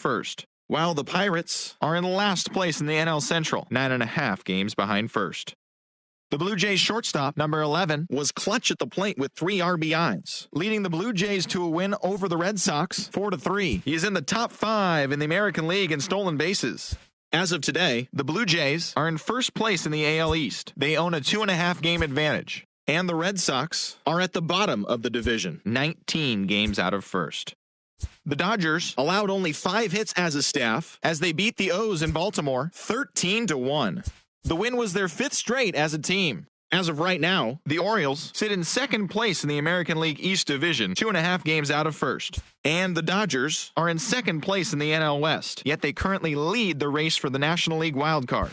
first, while the Pirates are in last place in the NL Central, 9.5 games behind first. The Blue Jays shortstop, number 11, was clutch at the plate with 3 RBIs, leading the Blue Jays to a win over the Red Sox 4-3. He is in the top 5 in the American League in stolen bases. As of today, the Blue Jays are in first place in the AL East. They own a 2.5 game advantage. And the Red Sox are at the bottom of the division, 19 games out of first. The Dodgers allowed only 5 hits as a staff as they beat the O's in Baltimore 13-1. The win was their 5th straight as a team. As of right now, the Orioles sit in second place in the American League East Division, 2.5 games out of first. And the Dodgers are in second place in the NL West, yet they currently lead the race for the National League wildcard.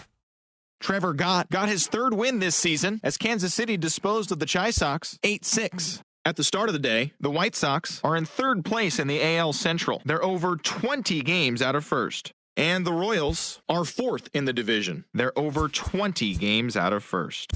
Trevor Gott got his 3rd win this season as Kansas City disposed of the Chi Sox 8-6. At the start of the day, the White Sox are in 3rd place in the AL Central. They're over 20 games out of first. And the Royals are 4th in the division. They're over 20 games out of first.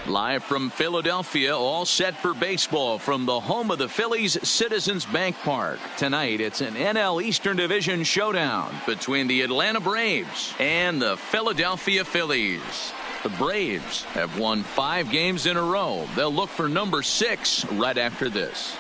Live from Philadelphia, all set for baseball from the home of the Phillies, Citizens Bank Park. Tonight, it's an NL Eastern Division showdown between the Atlanta Braves and the Philadelphia Phillies. The Braves have won 5 games in a row. They'll look for number 6 right after this.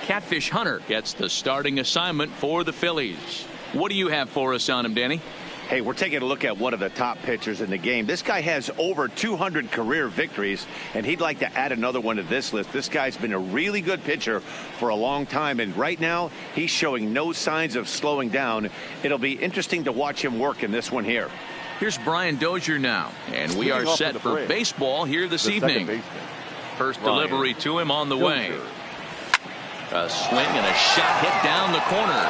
Catfish Hunter gets the starting assignment for the Phillies. What do you have for us on him, Danny? Hey, we're taking a look at one of the top pitchers in the game. This guy has over 200 career victories, and he'd like to add another one to this list. This guy's been a really good pitcher for a long time, and right now he's showing no signs of slowing down. It'll be interesting to watch him work in this one here. Here's Brian Dozier now, and we are set for baseball here this evening. First delivery to him on the way. A swing and a shot hit down the corner.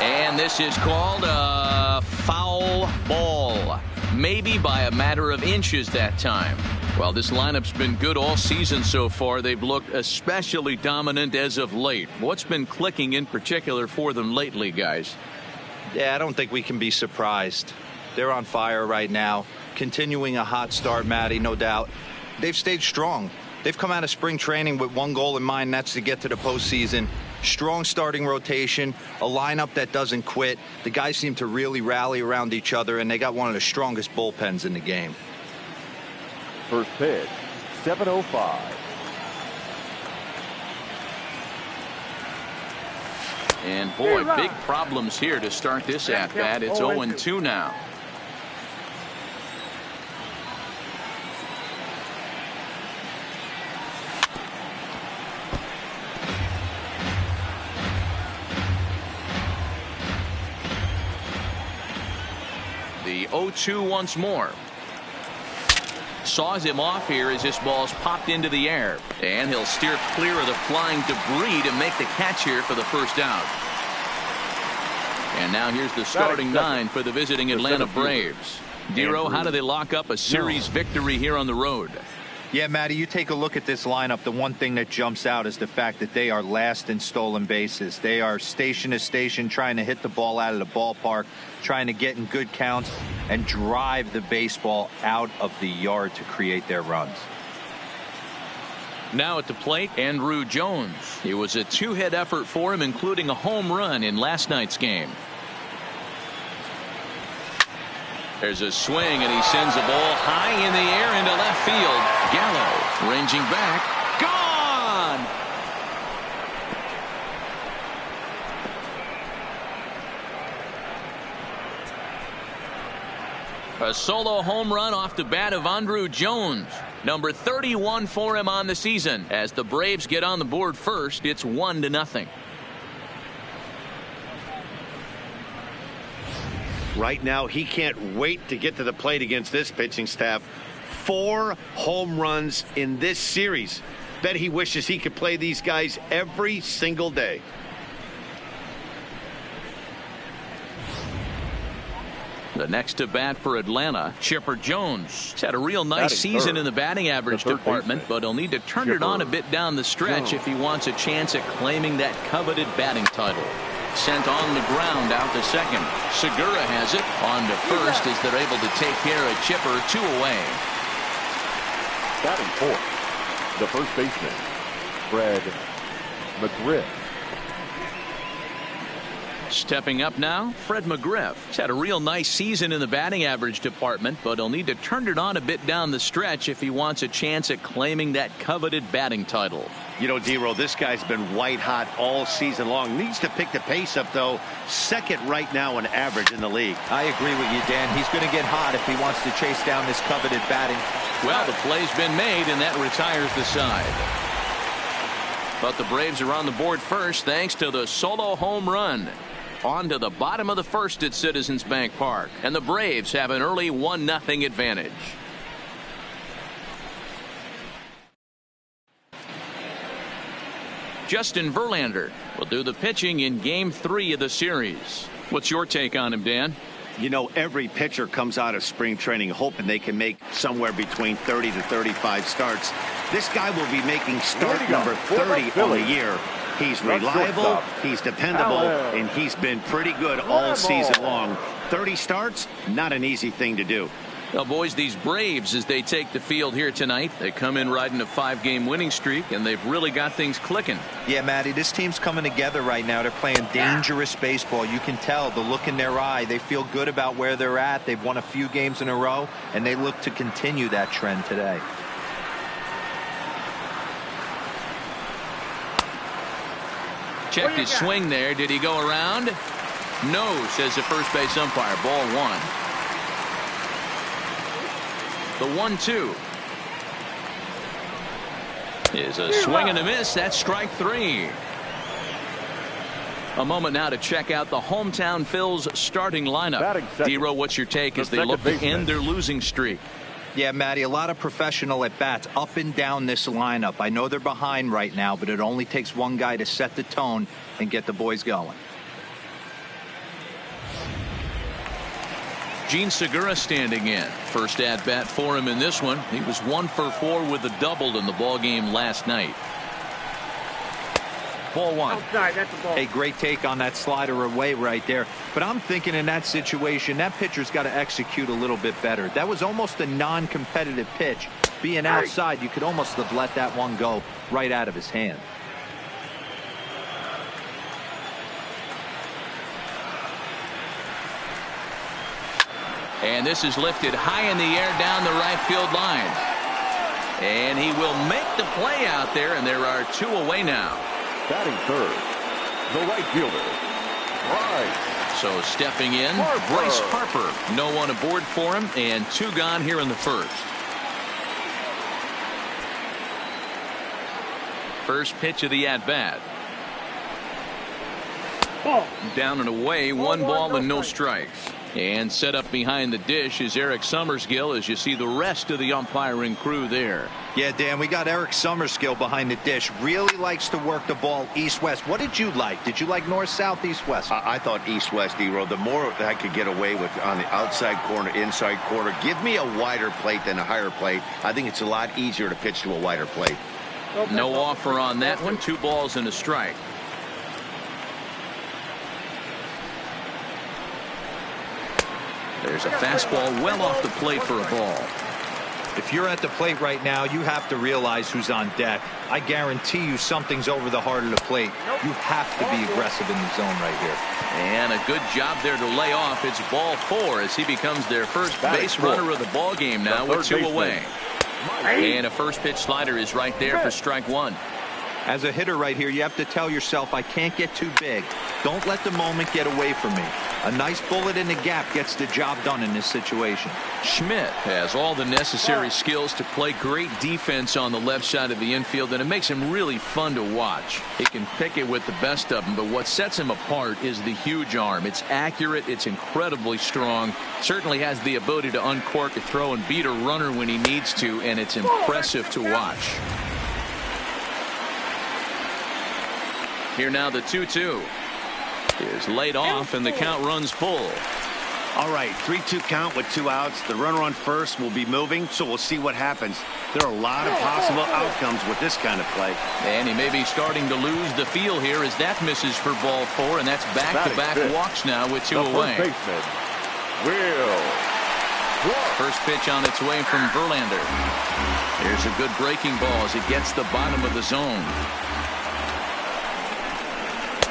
And this is called a foul ball. Maybe by a matter of inches that time. Well, this lineup's been good all season so far. They've looked especially dominant as of late. What's been clicking in particular for them lately, guys? Yeah, I don't think we can be surprised. They're on fire right now. Continuing a hot start, Matty, no doubt. They've stayed strong. They've come out of spring training with one goal in mind, and that's to get to the postseason. Strong starting rotation, a lineup that doesn't quit. The guys seem to really rally around each other, and they got one of the strongest bullpens in the game. First pitch, 7:05. And boy, big problems here to start this at bat. It's 0-2 now. The 0-2 once more. Saws him off here as this ball's popped into the air. And he'll steer clear of the flying debris to make the catch here for the first out. And now here's the starting nine for the visiting Atlanta Braves. Dero, how do they lock up a series victory here on the road? Yeah, Matty, you take a look at this lineup. The one thing that jumps out is the fact that they are last in stolen bases. They are station to station trying to hit the ball out of the ballpark, trying to get in good counts and drive the baseball out of the yard to create their runs. Now at the plate, Andruw Jones. It was a two-hit effort for him, including a home run in last night's game. There's a swing, and he sends a ball high in the air into left field. Gallo ranging back. Gone! A solo home run off the bat of Andruw Jones. Number 31 for him on the season. As the Braves get on the board first, it's 1-0. Right now, he can't wait to get to the plate against this pitching staff. 4 home runs in this series. Bet he wishes he could play these guys every single day. The next to bat for Atlanta, Chipper Jones. He's had a real nice season in the batting average department, but he'll need to turn it on a bit down the stretch if he wants a chance at claiming that coveted batting title. Sent on the ground out to second. Segura has it on to first as they're able to take care of Chipper. 2 away. Batting fourth, the first baseman, Fred Mcgriff. Stepping up now, Fred Mcgriff. He's had a real nice season in the batting average department, but he'll need to turn it on a bit down the stretch if he wants a chance at claiming that coveted batting title. You know, Dero, this guy's been white hot all season long. Needs to pick the pace up, though. Second right now in average in the league. I agree with you, Dan. He's going to get hot if he wants to chase down this coveted batting. Well, the play's been made, and that retires the side. But the Braves are on the board first thanks to the solo home run. On to the bottom of the first at Citizens Bank Park. And the Braves have an early 1-0 advantage. Justin Verlander will do the pitching in Game 3 of the series. What's your take on him, Dan? You know, every pitcher comes out of spring training hoping they can make somewhere between 30 to 35 starts. This guy will be making start number 30 on the year. He's reliable, he's dependable, and he's been pretty good all season long. 30 starts, not an easy thing to do. Well, boys, these Braves, as they take the field here tonight, they come in riding a 5-game winning streak, and they've really got things clicking. Yeah, Matty, this team's coming together right now. They're playing dangerous baseball. You can tell the look in their eye. They feel good about where they're at. They've won a few games in a row, and they look to continue that trend today. Checked his swing there. Did he go around? No, says the first base umpire. Ball 1. The 1-2 is a swing and a miss. That's strike 3. A moment now to check out the hometown Phil's starting lineup. Dero, what's your take as they look to end their losing streak? Yeah, Matty, a lot of professional at-bats up and down this lineup. I know they're behind right now, but it only takes one guy to set the tone and get the boys going. Gene Segura standing in. First at-bat for him in this one. He was 1 for 4 with a double in the ballgame last night. Ball one. Outside, that's a ball. A great take on that slider away right there. But I'm thinking in that situation, that pitcher's got to execute a little bit better. That was almost a non-competitive pitch. Being outside, you could almost have let that one go right out of his hand. And this is lifted high in the air down the right field line. And he will make the play out there, and there are 2 away now. Batting third, the right fielder, Bryce. So stepping in, Harper. Bryce Harper. No one aboard for him, and 2 gone here in the first. First pitch of the at-bat. Down and away, 1 ball and no strikes. And set up behind the dish is Eric Summerskill as you see the rest of the umpiring crew there. Yeah, Dan, we got Eric Summerskill behind the dish. Really likes to work the ball east-west. What did you like? Did you like north-south, east-west? I thought east-west, D-Row. The more I could get away with on the outside corner, inside corner, give me a wider plate than a higher plate. I think it's a lot easier to pitch to a wider plate. No offer on that one. 2 balls and a strike. There's a fastball well off the plate for a ball. If you're at the plate right now, you have to realize who's on deck. I guarantee you something's over the heart of the plate. You have to be aggressive in the zone right here. And a good job there to lay off. It's ball 4 as he becomes their first base runner of the ball game now with 2 away. And a first pitch slider is right there for strike 1. As a hitter right here, you have to tell yourself, I can't get too big. Don't let the moment get away from me. A nice bullet in the gap gets the job done in this situation. Schmidt has all the necessary skills to play great defense on the left side of the infield, and it makes him really fun to watch. He can pick it with the best of them, but what sets him apart is the huge arm. It's accurate, it's incredibly strong, certainly has the ability to uncork a throw and beat a runner when he needs to, and it's impressive to watch. Here now the 2-2 is laid off and the count runs full. All right, 3-2 count with 2 outs. The runner on first will be moving, so we'll see what happens. There are a lot of possible outcomes with this kind of play. And he may be starting to lose the feel here as that misses for ball 4, and that's back-to-back walks now with 2 away. First baseman, Will. First pitch on its way from Verlander. Here's a good breaking ball as it gets the bottom of the zone.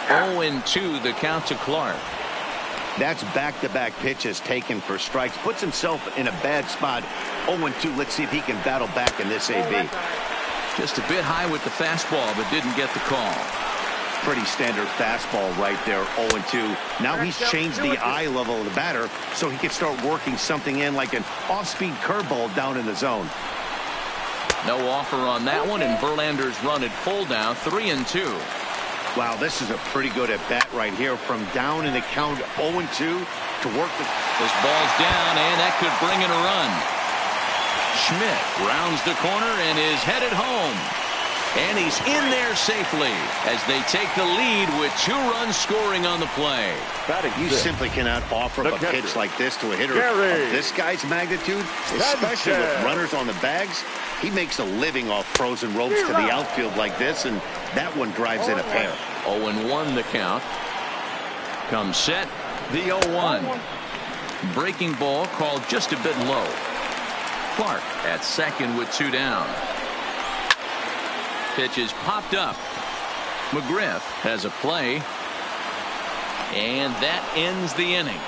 0-2 the count to Clark. That's back-to-back pitches taken for strikes. Puts himself in a bad spot. 0-2. Let's see if he can battle back in this AB. Just a bit high with the fastball, but didn't get the call. Pretty standard fastball right there. 0-2. Now he's changed the eye level of the batter so he can start working something in like an off-speed curveball down in the zone. No offer on that one, and Verlander's run at full now. 3-2. Wow, this is a pretty good at bat right here from down in the count 0-2 to work the. This ball's down, and that could bring in a run. Schmidt rounds the corner and is headed home. And he's in there safely as they take the lead with 2 runs scoring on the play. You simply cannot offer a pitch like this to a hitter of this guy's magnitude, especially with runners on the bags. He makes a living off frozen ropes to the outfield like this, and that one drives in a pair. 0-1 the count. Comes set. The 0-1. Breaking ball called just a bit low. Clark at second with 2 down. Pitch is popped up. Mcgriff has a play. And that ends the inning.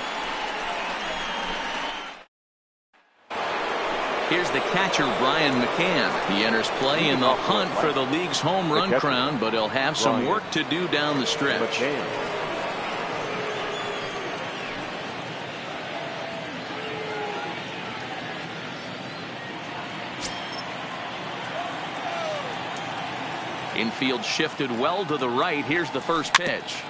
Here's the catcher, Brian McCann. He enters play in the hunt for the league's home run crown, but he'll have some work to do down the stretch. Infield shifted well to the right. Here's the first pitch.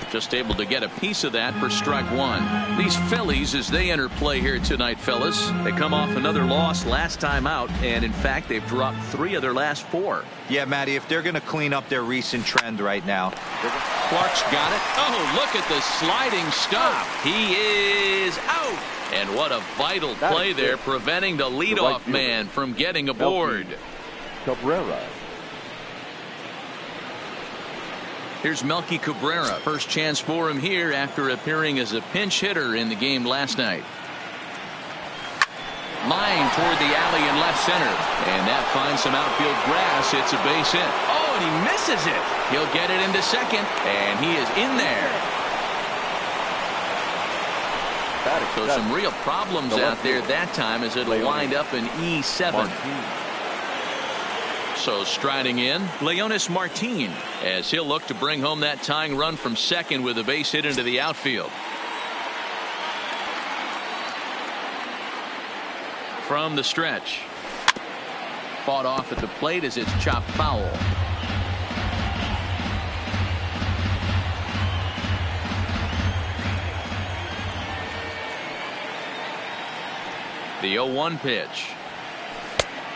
Just able to get a piece of that for strike one. These Phillies, as they enter play here tonight, fellas, they come off another loss last time out, and in fact they've dropped 3 of their last 4. Yeah, Matty, if they're going to clean up their recent trend right now. Clark's got it. Oh, look at the sliding stop. He is out. And what a vital play there, preventing the leadoff man from getting aboard. Cabrera. Here's Melky Cabrera. First chance for him here after appearing as a pinch hitter in the game last night. Line toward the alley in left center. And that finds some outfield grass. It's a base hit. Oh, and he misses it. He'll get it into second. And he is in there. So some real problems out there that time as it'll wind up in E7. So striding in, Leonis Martin, as he'll look to bring home that tying run from second with a base hit into the outfield. From the stretch. Fought off at the plate as it's chopped foul. The 0-1 pitch.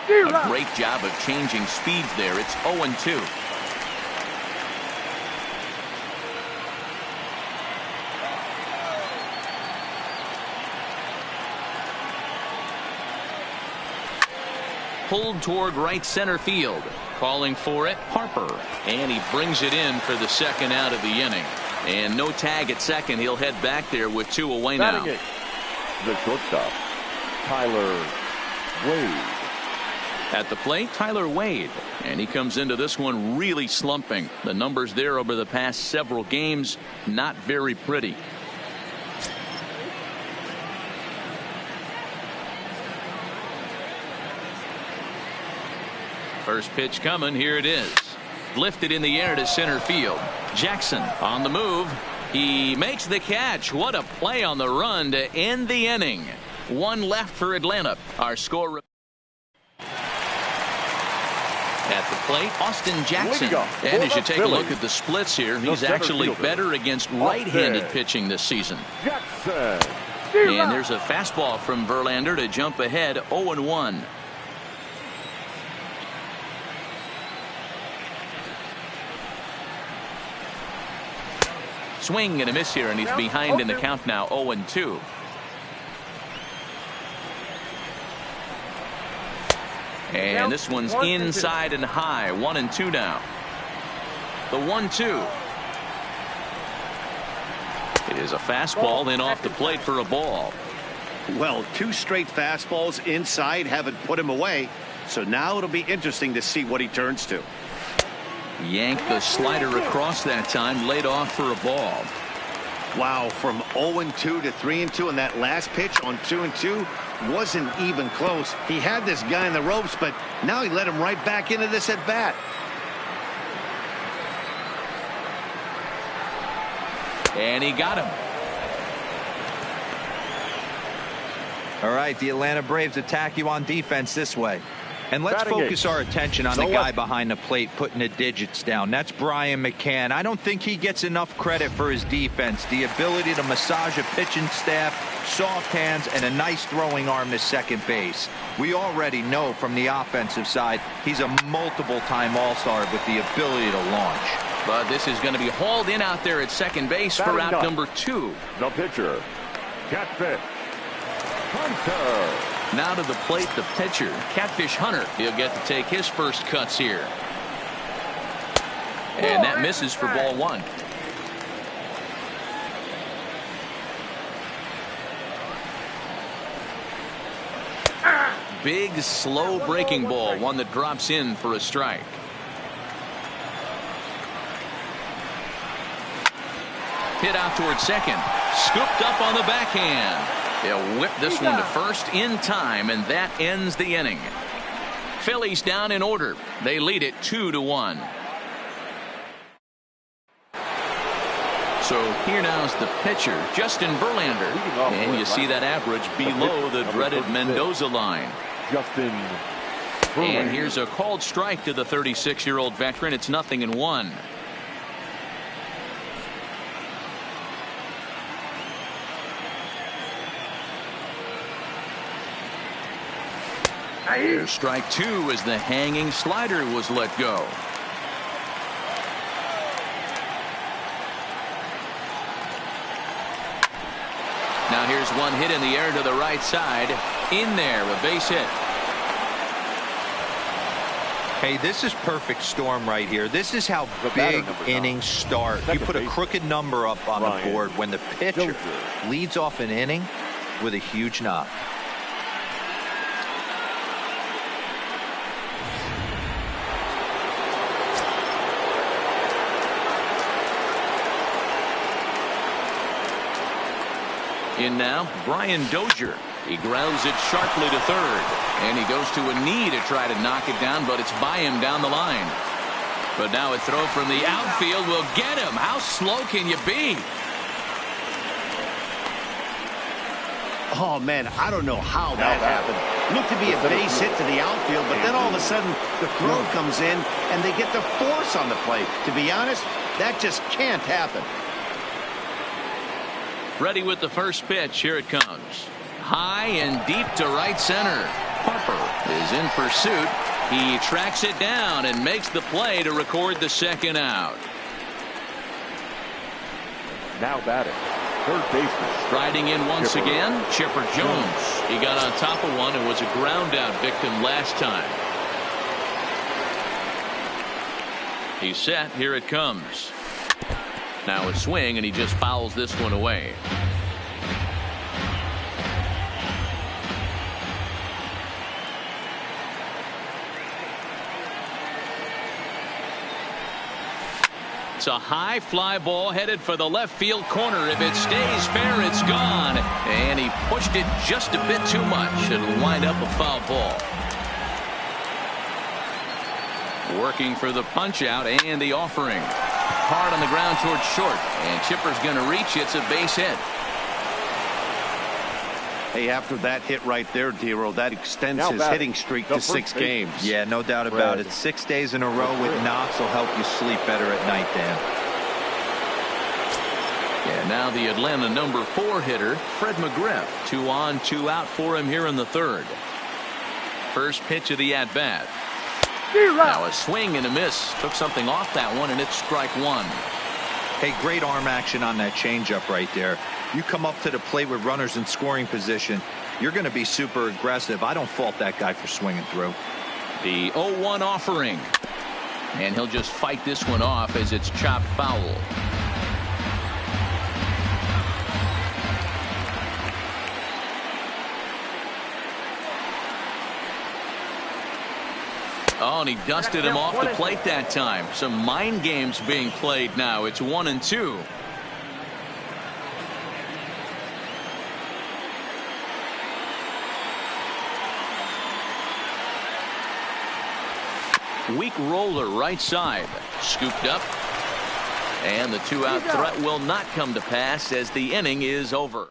A great job of changing speeds there. It's 0-2. Pulled toward right center field. Calling for it, Harper. And he brings it in for the second out of the inning. And no tag at second. He'll head back there with 2 away now. The shortstop, Tyler Wade. At the plate, Tyler Wade. And he comes into this one really slumping. The numbers there over the past several games, not very pretty. First pitch coming. Here it is. Lifted in the air to center field. Jackson on the move. He makes the catch. What a play on the run to end the inning. 1 left for Atlanta. Our score. At the plate, Austin Jackson. And as you take a look at the splits here, he's actually better against right-handed pitching this season. Jackson. And there's a fastball from Verlander to jump ahead 0-1. Swing and a miss here, and he's behind in the count now, 0-2. And this one's inside and high, 1-2 now. The 1-2 is a fastball, then off the plate for a ball. Well, 2 straight fastballs inside haven't put him away. So now it'll be interesting to see what he turns to. Yanked the slider across that time, laid off for a ball. Wow, from 0-2 to 3-2, and that last pitch on 2-2 wasn't even close. He had this guy in the ropes, but now he let him right back into this at bat. And he got him. All right, the Atlanta Braves attack you on defense this way. And let's focus our attention on the guy behind the plate putting the digits down. That's Brian McCann. I don't think he gets enough credit for his defense. The ability to massage a pitching staff, soft hands, and a nice throwing arm to second base. We already know from the offensive side he's a multiple-time All-Star with the ability to launch. But this is going to be hauled in out there at second base for out number 2. The pitcher, Catfish Hunter. Now to the plate, the pitcher, Catfish Hunter. He'll get to take his first cuts here. And that misses for ball 1. Big, slow breaking ball, one that drops in for a strike. Hit out toward second. Scooped up on the backhand. They'll whip this one to first in time, and that ends the inning. Phillies down in order. They lead it 2-1. So here now's the pitcher, Justin Verlander. And you see that average below the dreaded Mendoza line. Justin And here's a called strike to the 36-year-old veteran. It's 0-1. Here's strike two as the hanging slider was let go. Now here's one hit in the air to the right side. In there, a base hit. Hey, this is perfect storm right here. This is how big innings start. You put a crooked number up on the board when the pitcher leads off an inning with a huge knock. In now, Brian Dozier. He grounds it sharply to third. And he goes to a knee to try to knock it down, but it's by him down the line. But now a throw from the outfield will get him. How slow can you be? Oh, man, I don't know how that happened. Looked to be a base hit to the outfield, but then all of a sudden the throw comes in and they get the force on the play. To be honest, that just can't happen. Ready with the first pitch. Here it comes. High and deep to right center. Harper is in pursuit. He tracks it down and makes the play to record the second out. Now batting, third baseman. Striding in once again, Chipper Jones. He got on top of one and was a ground out victim last time. He's set. Here it comes. Now a swing, and he just fouls this one away. It's a high fly ball headed for the left field corner. If it stays fair, it's gone. And he pushed it just a bit too much. It'll wind up a foul ball. Working for the punch out and the offering. Hard on the ground towards short. And Chipper's going to reach. It's a base hit. Hey, after that hit right there, Dero, that extends his hitting streak to 6 games. Yeah, no doubt about it. 6 days in a row with knocks will help you sleep better at night, Dan. And now the Atlanta number 4 hitter, Fred Mcgriff. 2 on, 2 out for him here in the third. First pitch of the at-bat. Now a swing and a miss. Took something off that one, and it's strike one. Hey, great arm action on that changeup right there. You come up to the plate with runners in scoring position, you're going to be super aggressive. I don't fault that guy for swinging through. The 0-1 offering. And he'll just fight this one off as it's chopped foul. Oh, and he dusted him off the plate that time. Some mind games being played now. It's 1-2. Weak roller right side. Scooped up. And the 2-out threat will not come to pass as the inning is over.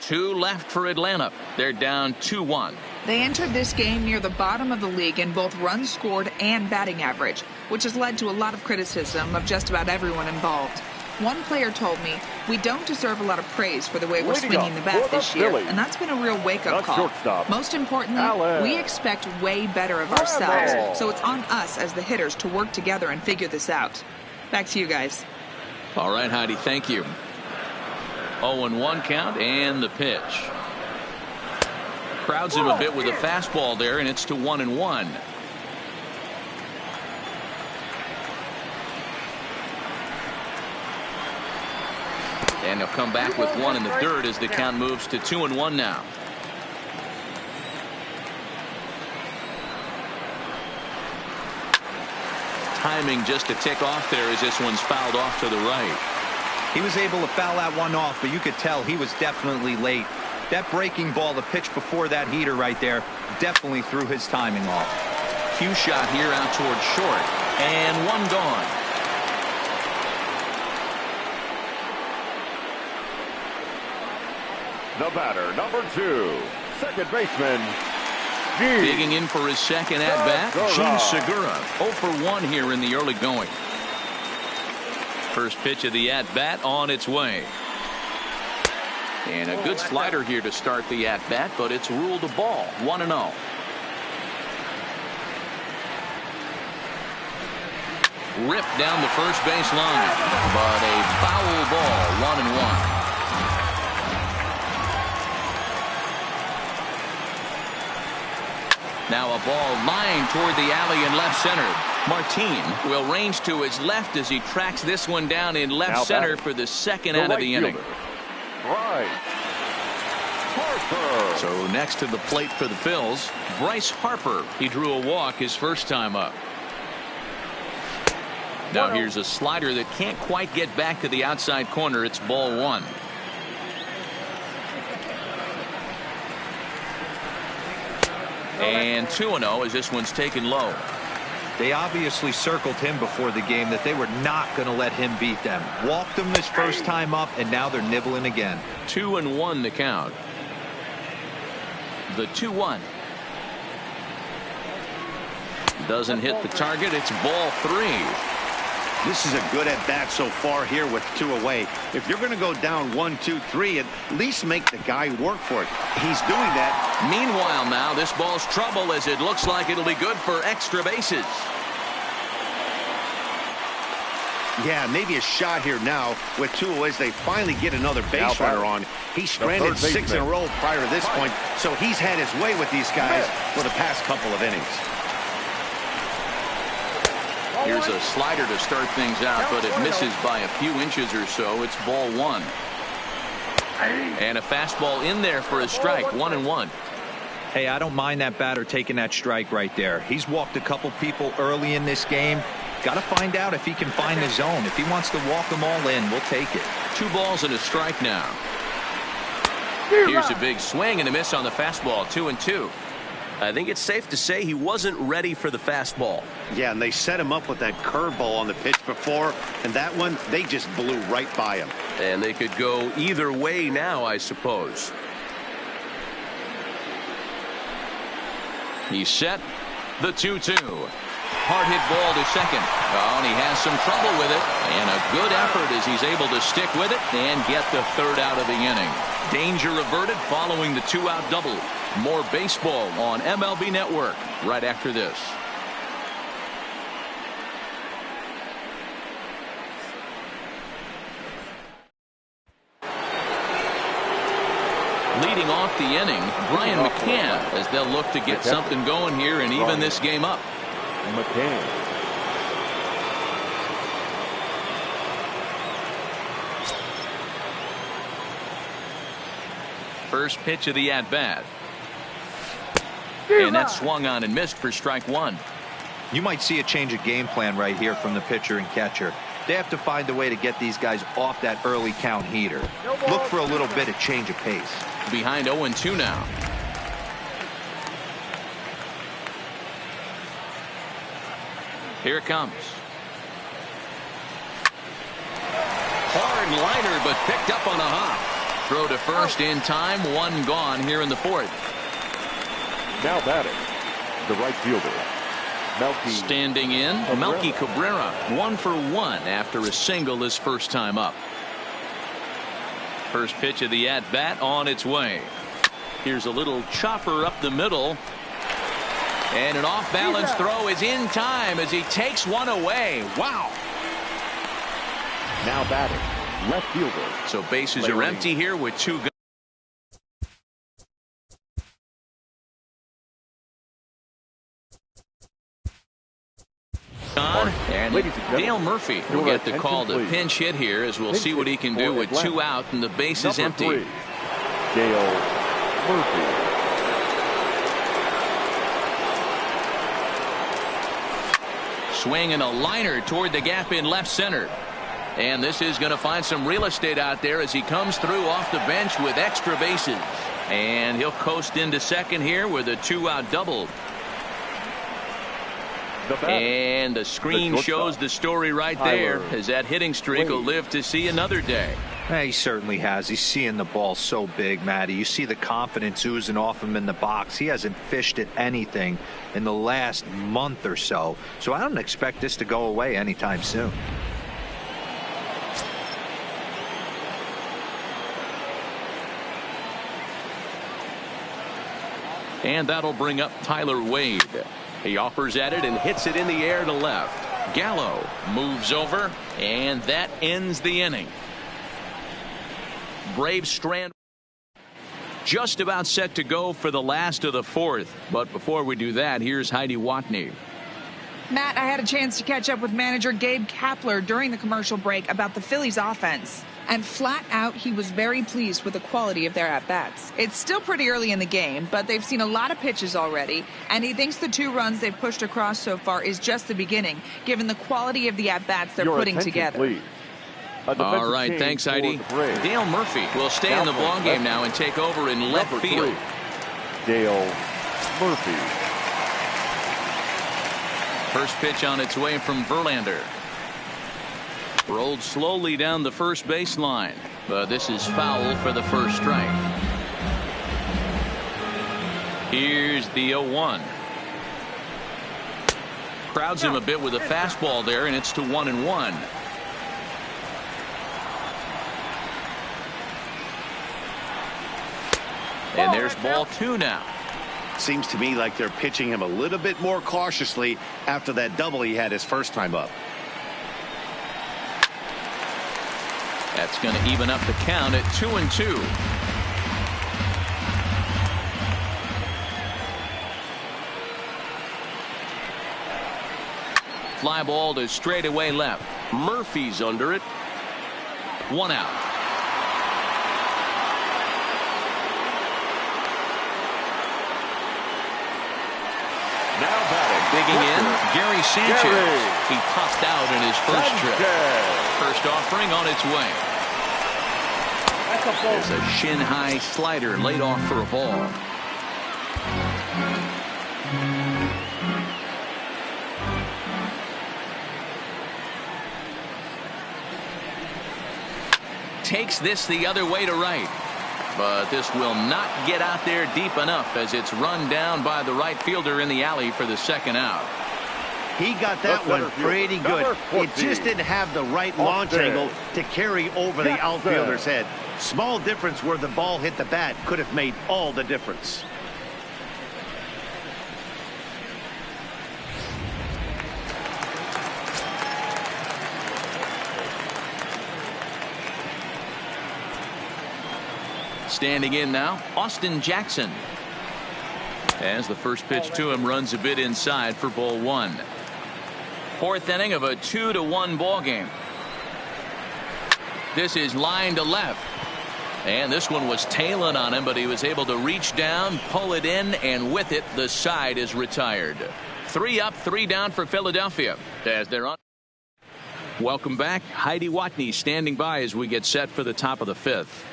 2 left for Atlanta. They're down 2-1. They entered this game near the bottom of the league in both runs scored and batting average, which has led to a lot of criticism of just about everyone involved. One player told me, "We don't deserve a lot of praise for the way we're swinging the bat this year," and that's been a real wake-up call. Most importantly, we expect way better of ourselves, so it's on us as the hitters to work together and figure this out. Back to you guys. All right, Heidi, thank you. 0-1 count and the pitch. Crowds him a bit with a fastball there, and it's to 1-1. And he'll come back with one in the third as the count moves to 2-1 now. Timing just a tick off there as this one's fouled off to the right. He was able to foul that one off, but you could tell he was definitely late. That breaking ball, the pitch before that heater right there, definitely threw his timing off. Cue shot here out towards short. And one gone. The batter, number 2, second baseman, Digging in for his second at-bat, Gene Segura. 0 for 1 here in the early going. First pitch of the at-bat on its way. And a good slider here to start the at-bat, but it's ruled a ball. 1-0. ripped down the first base line, but a foul ball, 1-1. Now a ball lined toward the alley in left center. Martin will range to his left as he tracks this one down in left center for the second out of the inning. Bryce Harper. So next to the plate for the Phils, Bryce Harper. He drew a walk his first time up. Now here's a slider that can't quite get back to the outside corner. It's ball 1. And 2-0 as this one's taken low. They obviously circled him before the game that they were not going to let him beat them. Walked him this first time up, and now they're nibbling again. 2-1 the count. The 2-1. Doesn't hit the target. It's ball 3. This is a good at bat so far here with 2 away. If you're going to go down 1, 2, 3, at least make the guy work for it. He's doing that. Meanwhile, now this ball's trouble as it looks like it'll be good for extra bases. Yeah, maybe a shot here now with 2 away as they finally get another base runner on. He's stranded 6 in a row prior to this point, so he's had his way with these guys for the past couple of innings. Here's a slider to start things out, but it misses by a few inches or so. It's ball 1. And a fastball in there for a strike. 1-1. Hey, I don't mind that batter taking that strike right there. He's walked a couple people early in this game. Got to find out if he can find the zone. If he wants to walk them all in, we'll take it. 2 balls and a strike now. Here's a big swing and a miss on the fastball. 2-2. I think it's safe to say he wasn't ready for the fastball. Yeah, and they set him up with that curveball on the pitch before, and that one, they just blew right by him. And they could go either way now, I suppose. He's set. The 2-2. Hard hit ball to second. Oh, and he has some trouble with it. And a good effort as he's able to stick with it and get the 3rd out of the inning. Danger averted following the 2-out double. More baseball on MLB Network right after this. Leading off the inning, Brian McCann, as they'll look to get something going here and even this game up. McCann. First pitch of the at-bat. And that's swung on and missed for strike 1. You might see a change of game plan right here from the pitcher and catcher. They have to find a way to get these guys off that early count heater. Look for a little bit of change of pace. Behind 0-2 now. Here it comes. Hard liner, but picked up on the hop. Throw to first in time. 1 gone here in the 4th. Now batting, the right fielder, Melky. Standing in, Melky Cabrera, 1 for 1 after a single his first time up. First pitch of the at-bat on its way. Here's a little chopper up the middle. And an off-balance throw is in time as he takes one away. Wow. Now batting, left fielder. So bases are empty here with 2 guys. And Dale Murphy will get the call to pinch hit here as we'll see what he can do with 2 out and the base is empty. Dale Murphy. Swing and a liner toward the gap in left center. And this is going to find some real estate out there as he comes through off the bench with extra bases. And he'll coast into second here with a 2-out double. And the screen shows the story right there as that hitting streak will live to see another day. He certainly has. He's seeing the ball so big, Matty. You see the confidence oozing off him in the box. He hasn't fished at anything in the last month or so. So I don't expect this to go away anytime soon. And that'll bring up Tyler Wade. He offers at it and hits it in the air to left. Gallo moves over, and that ends the inning. Braves strand just about set to go for the last of the fourth. But before we do that, here's Heidi Watney. Matt, I had a chance to catch up with manager Gabe Kapler during the commercial break about the Phillies offense. And flat out, he was very pleased with the quality of their at-bats. It's still pretty early in the game, but they've seen a lot of pitches already, and he thinks the 2 runs they've pushed across so far is just the beginning, given the quality of the at-bats they're putting together. Please. All right, thanks, Heidi. Dale Murphy will stay in the ballgame now and take over in left field. Dale Murphy. First pitch on its way from Verlander. Rolled slowly down the first baseline, but this is foul for the first strike. Here's the 0-1. Crowds him a bit with a fastball there, and it's to 1-1. And there's ball 2 now. Seems to me like they're pitching him a little bit more cautiously after that double he had his first time up. That's going to even up the count at 2-2. Fly ball to straightaway left. Murphy's under it. 1 out. Now batting. Digging in, Gary Sanchez. He topped out in his first trip. First offering on its way. There's a shin-high slider laid off for a ball. Takes this the other way to right. But this will not get out there deep enough as it's run down by the right fielder in the alley for the second out. He got that one pretty good. It just didn't have the right launch angle to carry over the outfielder's head. Small difference where the ball hit the bat could have made all the difference. Standing in now, Austin Jackson. As the first pitch to him runs a bit inside for ball 1. Fourth inning of a 2-1 ball game. This is line to left. And this one was tailing on him, but he was able to reach down, pull it in, and with it, the side is retired. 3 up, 3 down for Philadelphia as they're on. Welcome back. Heidi Watney standing by as we get set for the top of the 5th.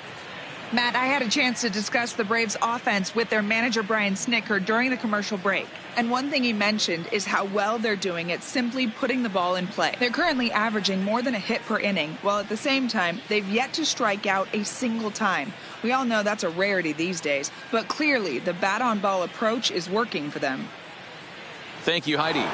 Matt, I had a chance to discuss the Braves offense with their manager Brian Snitker during the commercial break. And one thing he mentioned is how well they're doing at simply putting the ball in play. They're currently averaging more than a hit per inning, while at the same time, they've yet to strike out a single time. We all know that's a rarity these days, but clearly the bat-on-ball approach is working for them. Thank you, Heidi.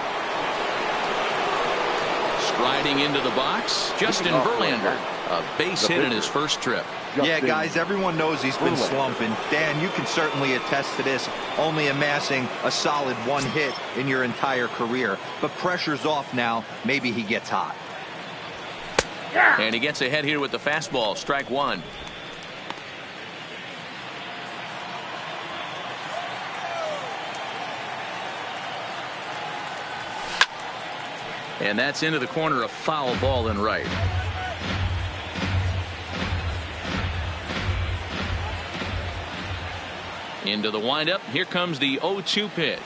Striding into the box, Justin Verlander. A base hit in his first trip. Yeah, guys, everyone knows he's been slumping. Dan, you can certainly attest to this, only amassing a solid 1 hit in your entire career. But pressure's off now. Maybe he gets hot. And he gets ahead here with the fastball. Strike 1. And that's into the corner, a foul ball in right. Into the windup. Here comes the 0-2 pitch.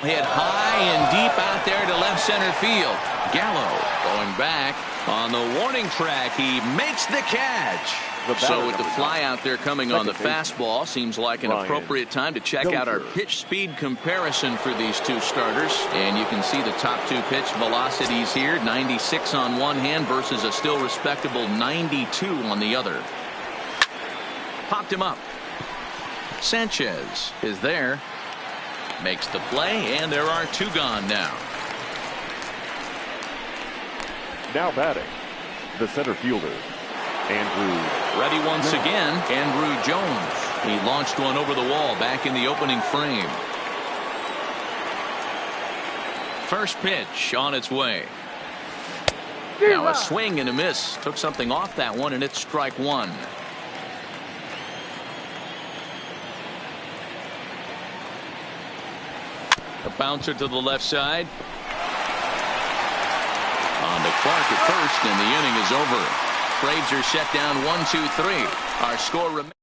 Hit high and deep out there to left center field. Gallo going back on the warning track. He makes the catch. So with the fly out there coming on the fastball, seems like an appropriate time to check out our pitch speed comparison for these two starters. And you can see the top 2 pitch velocities here. 96 on one hand versus a still respectable 92 on the other. Popped him up. Sanchez is there. Makes the play, and there are 2 gone now. Now batting, the center fielder, Andrew. Ready once again, Andrew Jones. He launched one over the wall back in the opening frame. First pitch on its way. Now a swing and a miss. Took something off that one, and it's strike one. A bouncer to the left side. On to Clark at first, and the inning is over. Braves are set down 1-2-3. Our score remains.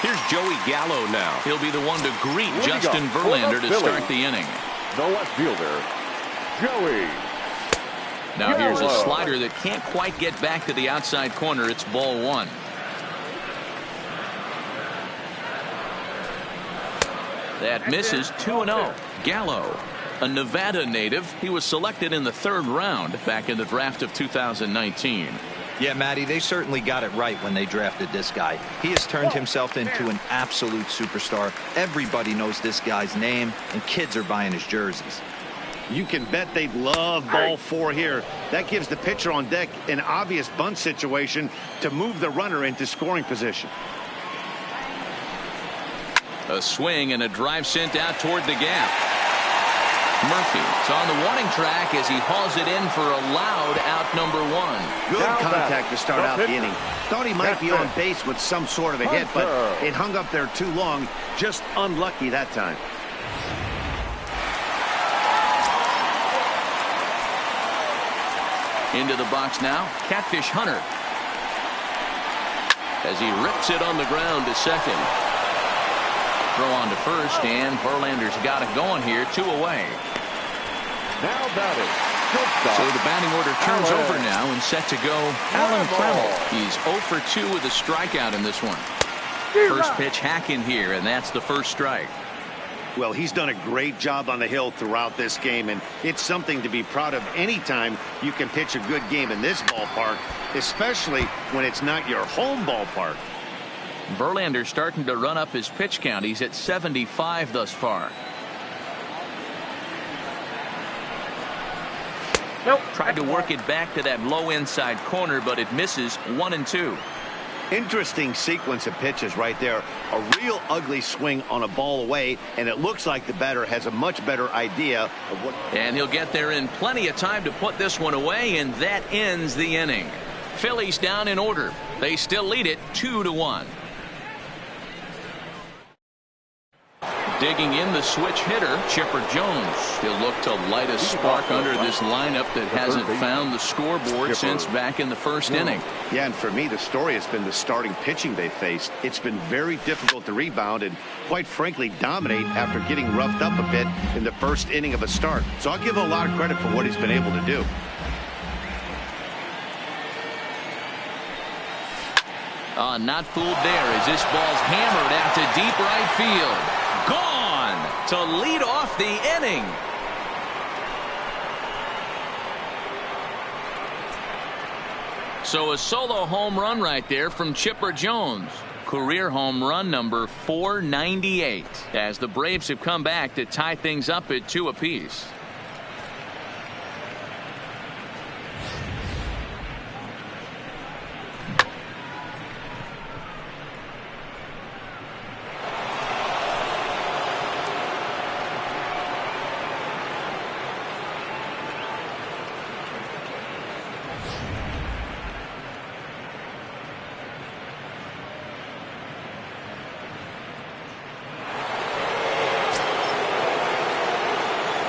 Here's Joey Gallo now. He'll be the one to greet Justin Verlander to start the inning. The left fielder, Joey. Now here's a slider that can't quite get back to the outside corner. It's ball one. That misses 2-0. Gallo, a Nevada native. He was selected in the 3rd round back in the draft of 2019. Yeah, Matty, they certainly got it right when they drafted this guy. He has turned himself into an absolute superstar. Everybody knows this guy's name, and kids are buying his jerseys. You can bet they'd love ball 4 here. That gives the pitcher on deck an obvious bunt situation to move the runner into scoring position. A swing and a drive sent out toward the gap. Murphy is on the warning track as he hauls it in for a loud out number 1. Good contact to start out the inning. Thought he might be on base with some sort of a hit, but it hung up there too long. Just unlucky that time. Into the box now, Catfish Hunter. As he rips it on the ground to second. Throw on to first, and Verlander's got it going here, 2 away. Now batting. So the batting order turns over now and set to go Alan Kreml. He's 0 for 2 with a strikeout in this one. First pitch hacking here, and that's the first strike. Well, he's done a great job on the hill throughout this game, and it's something to be proud of anytime you can pitch a good game in this ballpark, especially when it's not your home ballpark. Verlander starting to run up his pitch count. He's at 75 thus far. Nope. Tried to work it back to that low inside corner, but it misses. 1-2. Interesting sequence of pitches right there. A real ugly swing on a ball away, and it looks like the batter has a much better idea of what. And he'll get there in plenty of time to put this one away, and that ends the inning. Phillies down in order. They still lead it 2-1. Digging in the switch hitter, Chipper Jones. He'll look to light a spark under this lineup that hasn't found the scoreboard since back in the first inning. Yeah, and for me, the story has been the starting pitching they faced. It's been very difficult to rebound and, quite frankly, dominate after getting roughed up a bit in the first inning of a start. So I'll give him a lot of credit for what he's been able to do. Not fooled there as this ball's hammered out to deep right field. Gone to lead off the inning. So a solo home run right there from Chipper Jones. Career home run number 498 as the Braves have come back to tie things up at 2 apiece.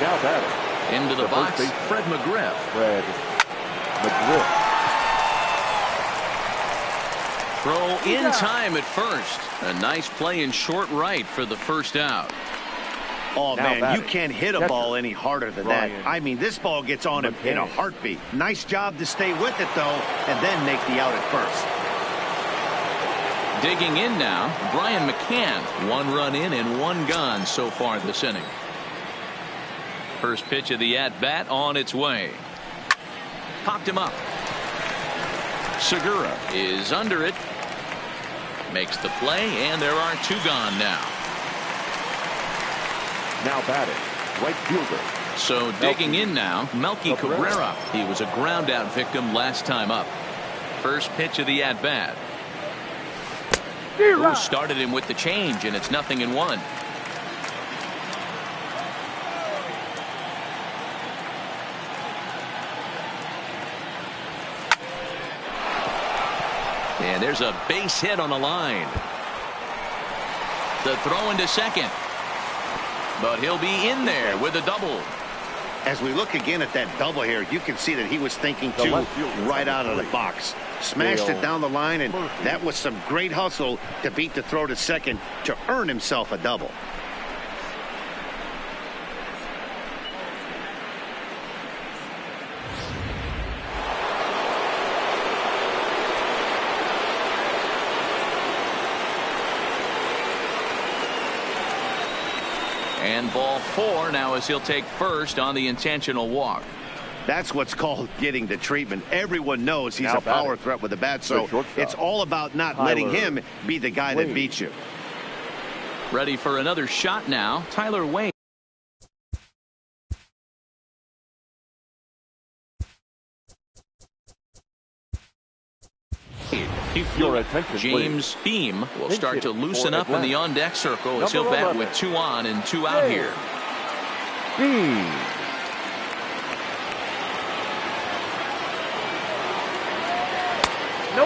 Now batting. Into the box, Fred Mcgriff. Fred Mcgriff. Throw in time at first. A nice play in short right for the first out. Oh, now man, batting. you can't hit a ball any harder than that. I mean, this ball gets on him in a heartbeat. Nice job to stay with it, though, and then make the out at first. Digging in now, Brian McCann. 1 run in and 1 gone so far this inning. First pitch of the at-bat on its way. Popped him up. Segura is under it. Makes the play, and there are 2 gone now. Now batting. Right fielder. So digging in now, Melky Cabrera. He was a ground-out victim last time up. First pitch of the at-bat. Who started him with the change, and it's 0-1. And there's a base hit on the line. The throw into second. But he'll be in there with a double. As we look again at that double here, you can see that he was thinking too right out of the box. Smashed it down the line, and that was some great hustle to beat the throw to second to earn himself a double. And ball 4 now as he'll take first on the intentional walk. That's what's called getting the treatment. Everyone knows he's a power threat with the bat, so it's all about not letting him be the guy that beats you. Ready for another shot now, Tyler Wade. Your attention, James Beam will start to loosen up in the on-deck circle as he'll bat with 2 on and 2 out here. Beam.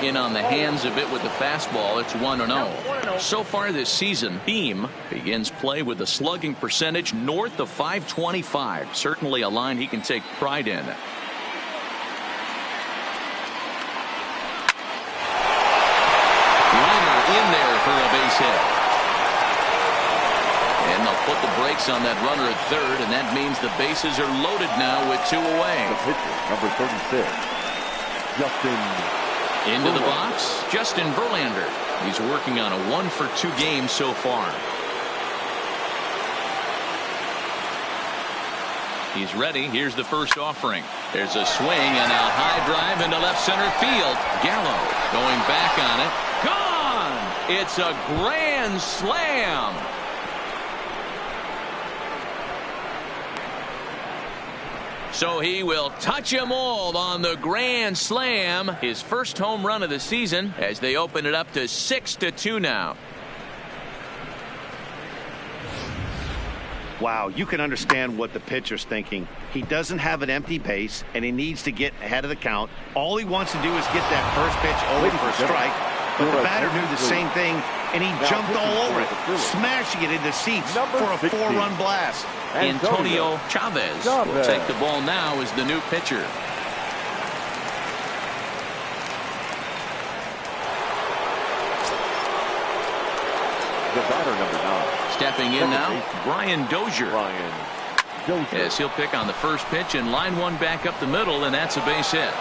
In on the hands a bit with the fastball. It's 1-0. So far this season, Beam begins play with a slugging percentage north of .525. Certainly a line he can take pride in. In there for a base hit. And they'll put the brakes on that runner at third, and that means the bases are loaded now with 2 away. The pitcher, number 36, Justin. Into the box, Justin Verlander. He's working on a 1-for-2 game so far. He's ready. Here's the first offering. There's a swing and a high drive into left center field. Gallo going back on it. Gone! It's a grand slam. So he will touch them all on the grand slam. His first home run of the season as they open it up to 6-2 now. Wow, you can understand what the pitcher's thinking. He doesn't have an empty base, and he needs to get ahead of the count. All he wants to do is get that first pitch over for a strike. But the batter knew the same thing, and he jumped all over it, smashing it into seats for a 4-run blast. Antonio Chavez will take the ball now as the new pitcher. The batter, number 9. Stepping in now, Brian Dozier. As he'll pick on the first pitch and line one back up the middle, and that's a base hit.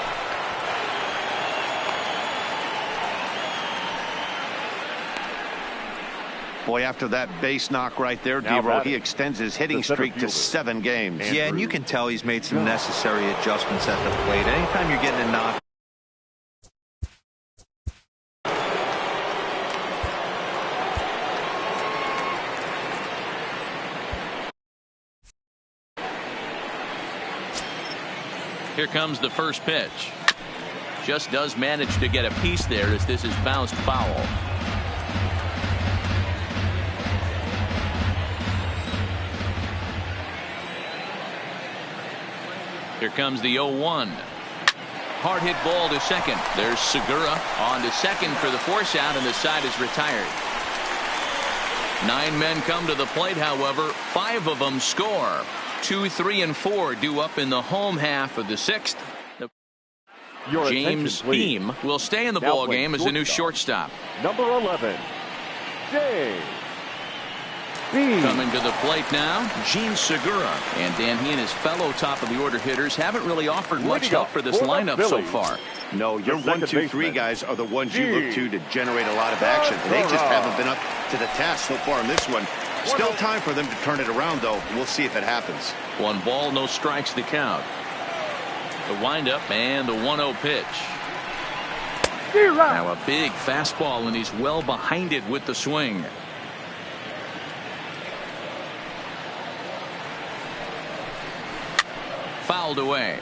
Boy, after that base knock right there, D-Roll, he extends his hitting streak to 7 games. Yeah, and you can tell he's made some necessary adjustments at the plate. Anytime you're getting a knock. Here comes the first pitch. Just does manage to get a piece there as this is bounced foul. Here comes the 0-1. Hard hit ball to second. There's Segura on to second for the force out, and the side is retired. 9 men come to the plate, however. 5 of them score. 2, 3, and 4 due up in the home half of the 6th. James Beam will stay in the ball game as the new shortstop. Number 11, James Beam. Coming to the plate now, Gene Segura. And Dan, he and his fellow top of the order hitters haven't really offered much help for this lineup so far. No, your 1, 2, 3 guys are the ones you look to generate a lot of action. They just haven't been up to the task so far in this one. Still time for them to turn it around, though. We'll see if it happens. 1 ball, no strikes to count. The windup and the 1-0 pitch. Now a big fastball, and he's well behind it with the swing. Fouled away.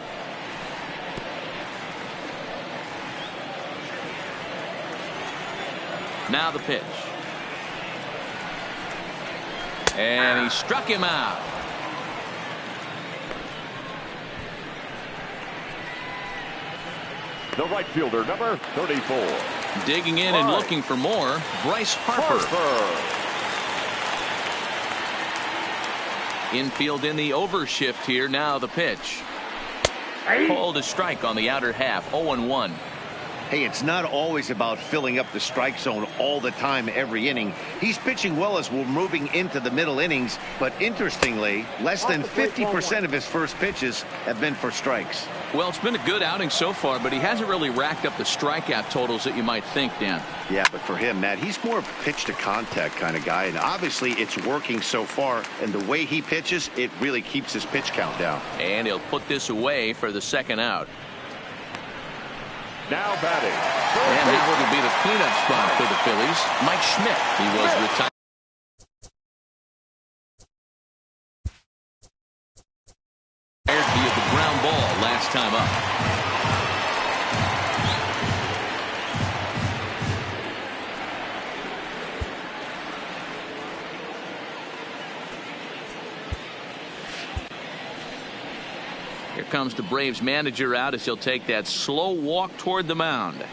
Now the pitch. And he struck him out. The right fielder, number 34, Digging in and looking for more, Bryce Harper. Infield in the overshift here. Now the pitch. Called a strike on the outer half. 0-1. Hey, it's not always about filling up the strike zone all the time every inning. He's pitching well as we're moving into the middle innings, but interestingly, less than 50% of his first pitches have been for strikes. Well, it's been a good outing so far, but he hasn't really racked up the strikeout totals that you might think, Dan. Yeah, but for him, Matt, he's more of a pitch-to-contact kind of guy, and obviously it's working so far, and the way he pitches, it really keeps his pitch count down. And he'll put this away for the second out. Now batting. And that will be the cleanup spot for the Phillies. Mike Schmidt. He was retired via the ground ball last time up. Here comes the Braves manager out as he'll take that slow walk toward the mound.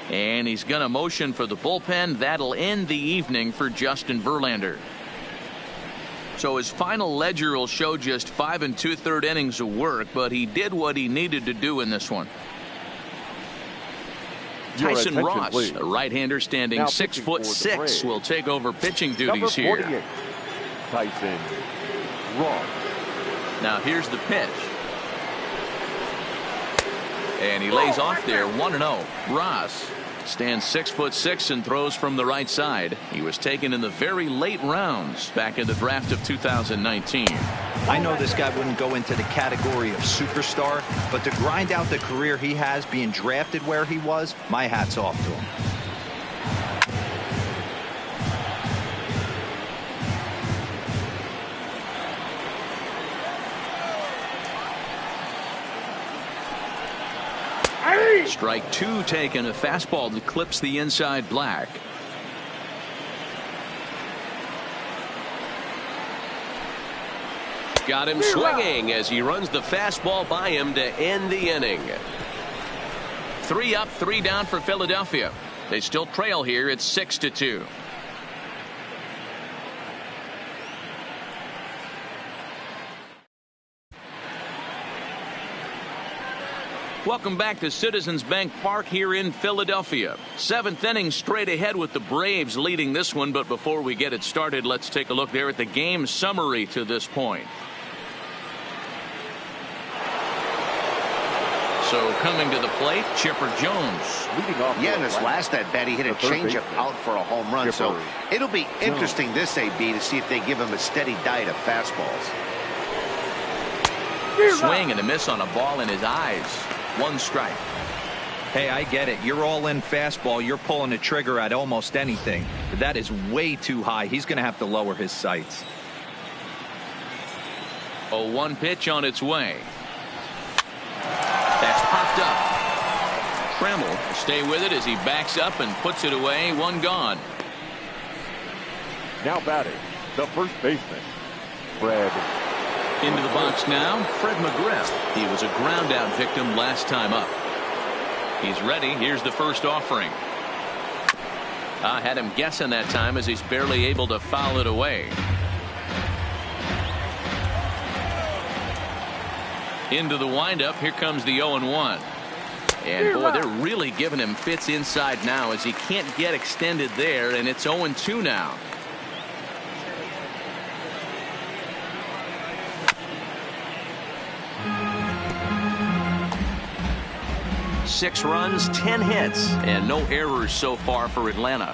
And he's going to motion for the bullpen. That'll end the evening for Justin Verlander. So his final ledger will show just 5 2/3 innings of work, but he did what he needed to do in this one. Tyson Ross, a right-hander standing 6'6", will take over pitching duties here. Tyson Ross. Now here's the pitch. And he lays off there. 1-0. Ross stands 6'6" and throws from the right side. He was taken in the very late rounds back in the draft of 2019. I know this guy wouldn't go into the category of superstar, but to grind out the career he has being drafted where he was, my hat's off to him. Strike 2 taken. A fastball that clips the inside black. Got him swinging as he runs the fastball by him to end the inning. 3 up, 3 down for Philadelphia. They still trail here. It's 6-2. Welcome back to Citizens Bank Park here in Philadelphia. 7th inning straight ahead with the Braves leading this one. But before we get it started, let's take a look there at the game summary to this point. So coming to the plate, Chipper Jones. Yeah, in his last at bat, he hit a changeup out for a home run. So it'll be interesting this AB to see if they give him a steady diet of fastballs. Swing and a miss on a ball in his eyes. 1 strike. Hey, I get it. You're all in fastball. You're pulling the trigger at almost anything. But that is way too high. He's going to have to lower his sights. 0-1 pitch on its way. That's popped up. Trammell will stay with it as he backs up and puts it away. 1 gone. Now batting, the first baseman, Fred. Into the box now, Fred Mcgriff. He was a ground out victim last time up. He's ready. Here's the first offering. I had him guessing that time as he's barely able to foul it away. Into the windup. Here comes the 0-1. And boy, they're really giving him fits inside now as he can't get extended there, and it's 0-2 now. Six runs, 10 hits, and no errors so far for Atlanta.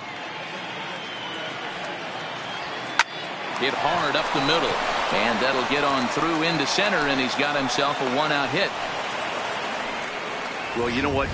Hit hard up the middle, and that'll get on through into center, and he's got himself a 1-out hit. Well, you know what?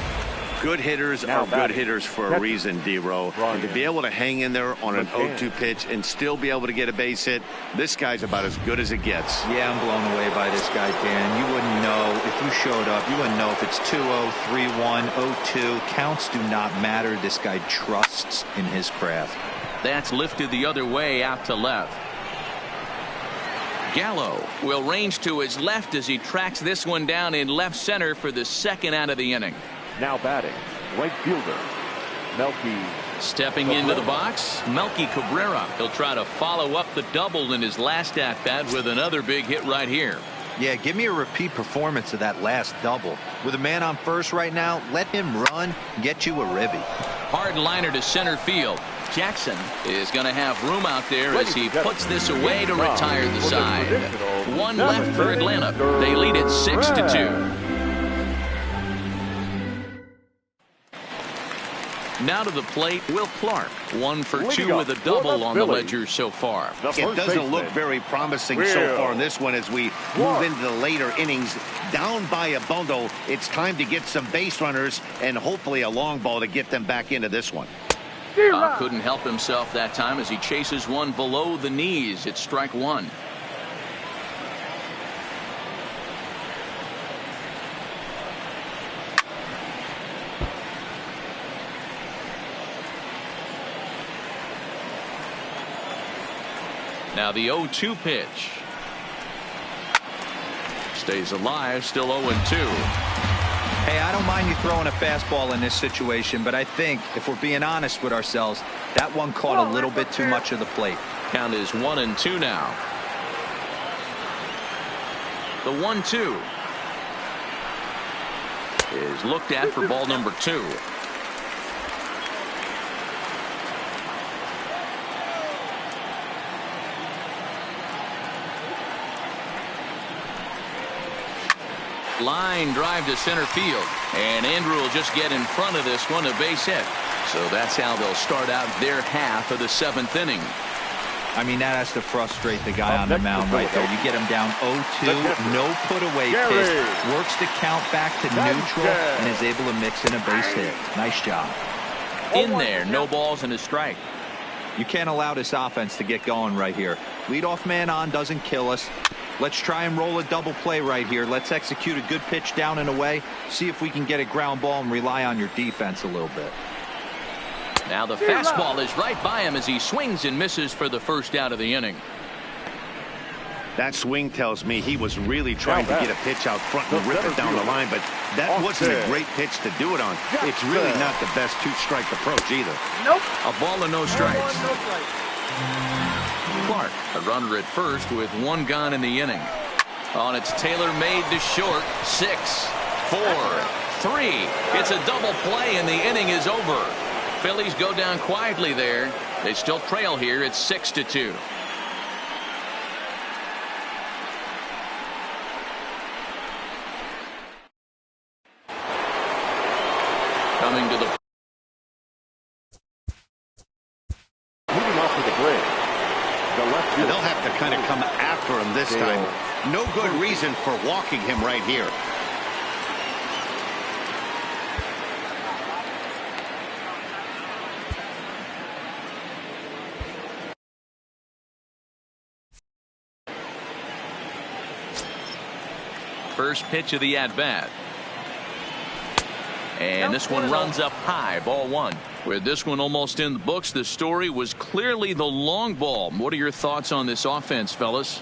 Good hitters are good hitters for a reason, D-Row. And to be able to hang in there on an 0-2 pitch and still be able to get a base hit, this guy's about as good as it gets. Yeah, I'm blown away by this guy, Dan. You wouldn't know if you showed up. You wouldn't know if it's 2-0, 3-1, 0-2. Counts do not matter. This guy trusts in his craft. That's lifted the other way out to left. Gallo will range to his left as he tracks this one down in left center for the second out of the inning. Now batting, right fielder, Melky. Stepping into the box, Melky Cabrera. He'll try to follow up the double in his last at-bat with another big hit right here. Yeah, give me a repeat performance of that last double. With a man on first right now, let him run, get you a ribby. Hard liner to center field. Jackson is going to have room out there as he puts this away to retire the side. One left for Atlanta. They lead it 6-2. Now to the plate, Will Clark. 1 for 2 with a double on the ledger so far. It doesn't look very promising so far in this one as we move into the later innings. Down by a bundle, it's time to get some base runners and hopefully a long ball to get them back into this one. Couldn't help himself that time as he chases one below the knees. It's strike one. Now the 0-2 pitch. Stays alive, still 0-2. Hey, I don't mind you throwing a fastball in this situation, but I think if we're being honest with ourselves, that one caught a little bit too much of the plate. Count is 1-2 now. The 1-2 is looked at for ball number 2. Line drive to center field, and Andrew will just get in front of this one, a base hit. So that's how they'll start out their half of the 7th inning. I mean, that has to frustrate the guy on the mound right there. You get him down 0-2, no put away pitch, works the count back to neutral, and is able to mix in a base hit. Nice job. In there, no balls and a strike. You can't allow this offense to get going right here. Leadoff man on doesn't kill us. Let's try and roll a double play right here. Let's execute a good pitch down and away. See if we can get a ground ball and rely on your defense a little bit. Now the fastball is right by him as he swings and misses for the first out of the inning. That swing tells me he was really trying to get a pitch out front and rip it down the line, but that wasn't a great pitch to do it on. It's really not the best two-strike approach either. Nope. A ball and no strikes. Clark, a runner at first with 1 gone in the inning. On its tailor-made to short. 6, 4, 3. It's a double play and the inning is over. Phillies go down quietly there. They still trail here. It's 6-2. Coming to the Moving off to the grid. They'll have to kind of come after him this time. No good reason for walking him right here. first pitch of the at-bat. And this one runs up high, ball 1. With this one almost in the books, the story was clearly the long ball. What are your thoughts on this offense, fellas?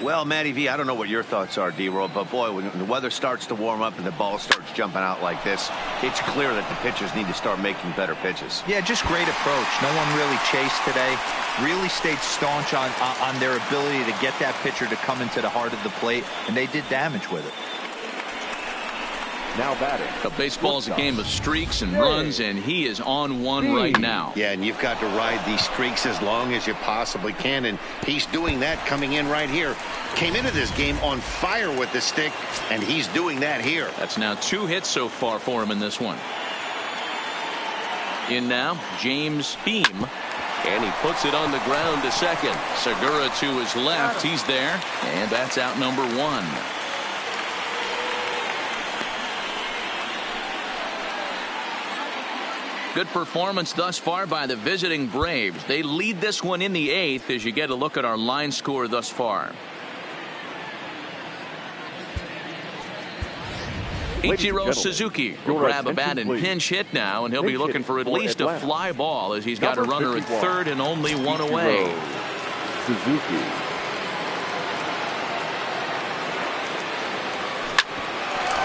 Well, Matty V, I don't know what your thoughts are, D-Roll, but boy, when the weather starts to warm up and the ball starts jumping out like this, it's clear that the pitchers need to start making better pitches. Yeah, just great approach. No one really chased today. Really stayed staunch on their ability to get that pitcher to come into the heart of the plate, and they did damage with it. Now batting. A baseball is a game of streaks and runs, and he is on one right now. Yeah, and you've got to ride these streaks as long as you possibly can, and he's doing that coming in right here. Came into this game on fire with the stick, and he's doing that here. That's now 2 hits so far for him in this one. In now, James Beam. And he puts it on the ground to second. Segura to his left. He's there, and that's out number 1. Good performance thus far by the visiting Braves. They lead this one in the 8th as you get a look at our line score thus far. Ichiro Suzuki will grab a bat and pinch hit now, and he'll be looking for at least a fly ball as he's got a runner at third and only 1 away. Suzuki.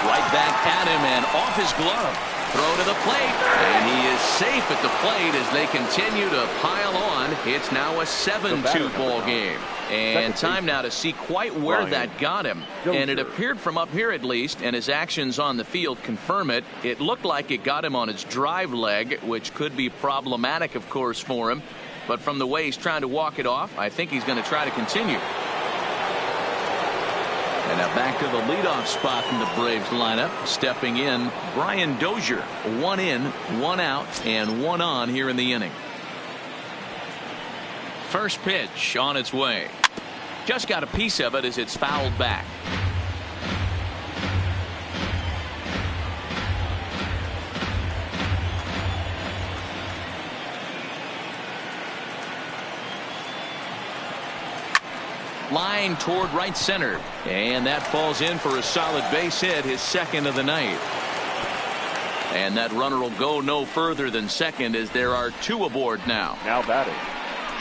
Right back at him and off his glove. Throw to the plate, and he is safe at the plate as they continue to pile on. It's now a 7-2 ball game. And time now to see quite where that got him. And it appeared from up here at least, and his actions on the field confirm it. It looked like it got him on his drive leg, which could be problematic, of course, for him. But from the way he's trying to walk it off, I think he's going to try to continue. And now back to the leadoff spot in the Braves lineup. Stepping in, Brian Dozier. 1 in, 1 out, and 1 on here in the inning. First pitch on its way. Just got a piece of it as it's fouled back. Line toward right center. And that falls in for a solid base hit, his second of the night. And that runner will go no further than second as there are 2 aboard now. Now batting.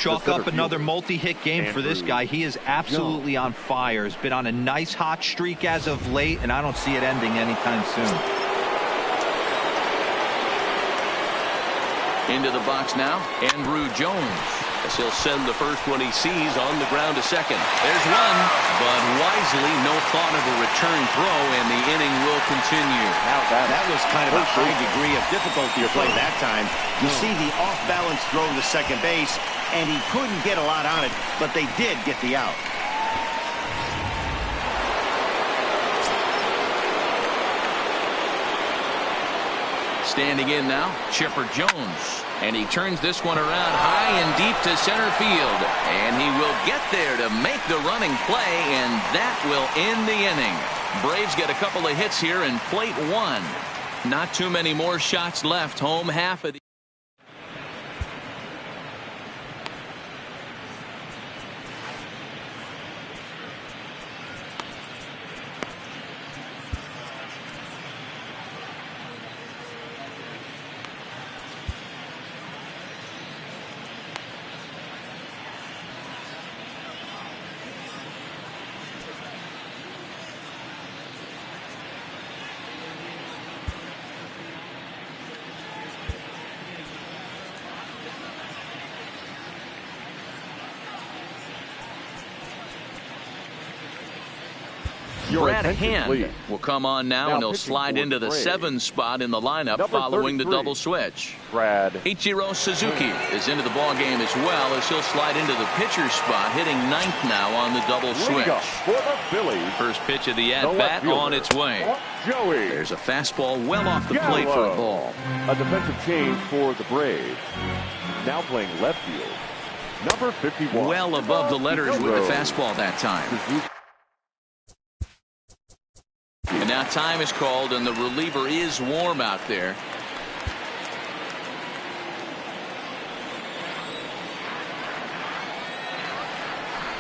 Chalk up another multi-hit game for this guy. He is absolutely on fire. Has been on a nice hot streak as of late, and I don't see it ending anytime soon. Into the box now, Andrew Jones, as he'll send the first one he sees on the ground to second. There's one, but wisely no thought of a return throw, and the inning will continue. Now that was kind of a high degree of difficulty to play that time. You see the off-balance throw to second base, and he couldn't get a lot on it, but they did get the out. Standing in now, Chipper Jones. And he turns this one around high and deep to center field. And he will get there to make the running play, and that will end the inning. Braves get a couple of hits here in plate 1. Not too many more shots left. Home half of the Brad Hand will come on now and he'll slide into the 7 spot in the lineup following the double switch. Ichiro Suzuki is into the ball game as well as he'll slide into the pitcher spot, hitting 9th now on the double switch. First pitch of the at-bat on its way. There's a fastball well off the plate for a ball. A defensive change for the Braves. Now playing left field. Number 51. Well above the letters with the fastball that time. And now time is called, and the reliever is warm out there.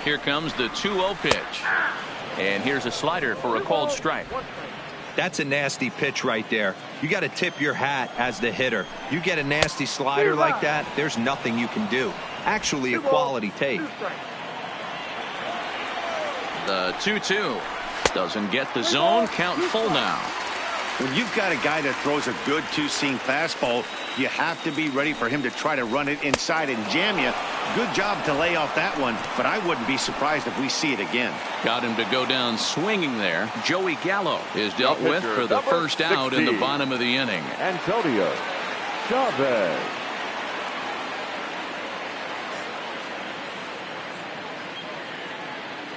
Here comes the 2-0 pitch. And here's a slider for a called strike. That's a nasty pitch right there. You got to tip your hat as the hitter. You get a nasty slider like that, there's nothing you can do. Actually a quality take. The 2-2. Doesn't get the zone. Count full now. When you've got a guy that throws a good two-seam fastball, you have to be ready for him to try to run it inside and jam you. Good job to lay off that one, but I wouldn't be surprised if we see it again. Got him to go down swinging there. Joey Gallo is dealt with for the first out in the bottom of the inning. Antonio Chavez.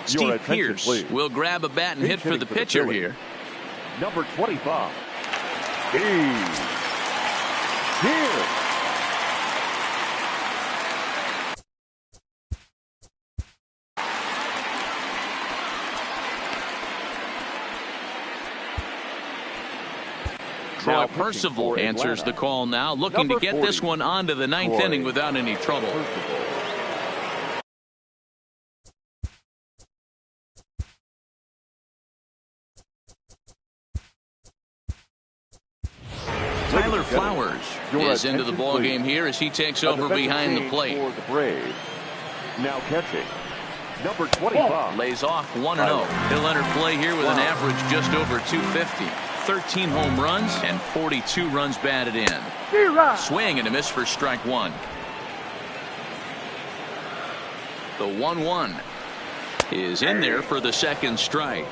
Steve Pierce will grab a bat and hit for the pitcher here. Number 25. He's here. Troy Percival answers the call now, looking to get this one onto the 9th inning without any trouble. Tyler Flowers is into the ball game here as he takes over behind the plate. For the Braves. Now catching. Number 25. Lays off 1-0. He'll enter play here with an average just over 250. 13 home runs and 42 runs batted in. Swing and a miss for strike one. The 1-1 is in there for the second strike.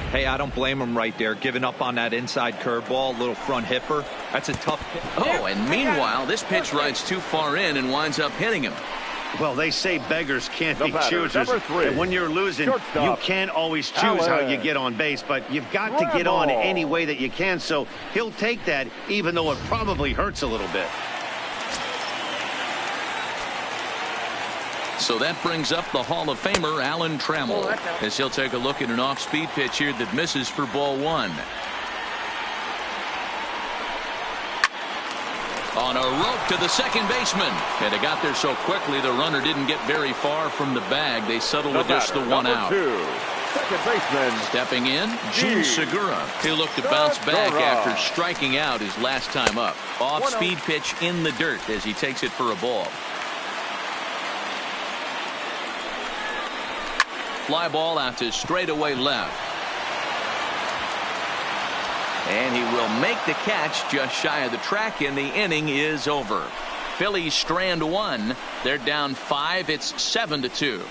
Hey, I don't blame him right there, giving up on that inside curveball, little front hipper. That's a tough hit. Oh, and meanwhile, this pitch rides too far in and winds up hitting him. Well, they say beggars can't be choosers. And when you're losing, you can't always choose how you get on base, but you've got to get on any way that you can, so he'll take that, even though it probably hurts a little bit. So that brings up the Hall of Famer Alan Trammell, as he'll take a look at an off-speed pitch here that misses for ball one. On a rope to the second baseman, and it got there so quickly the runner didn't get very far from the bag. They settled with just the one out. Second baseman. Stepping in, Gene Segura. He'll look to bounce back after striking out his last time up. Off-speed pitch in the dirt as he takes it for a ball. Fly ball out to straightaway left. And he will make the catch just shy of the track, and the inning is over. Phillies strand one. They're down 5. It's 7-2.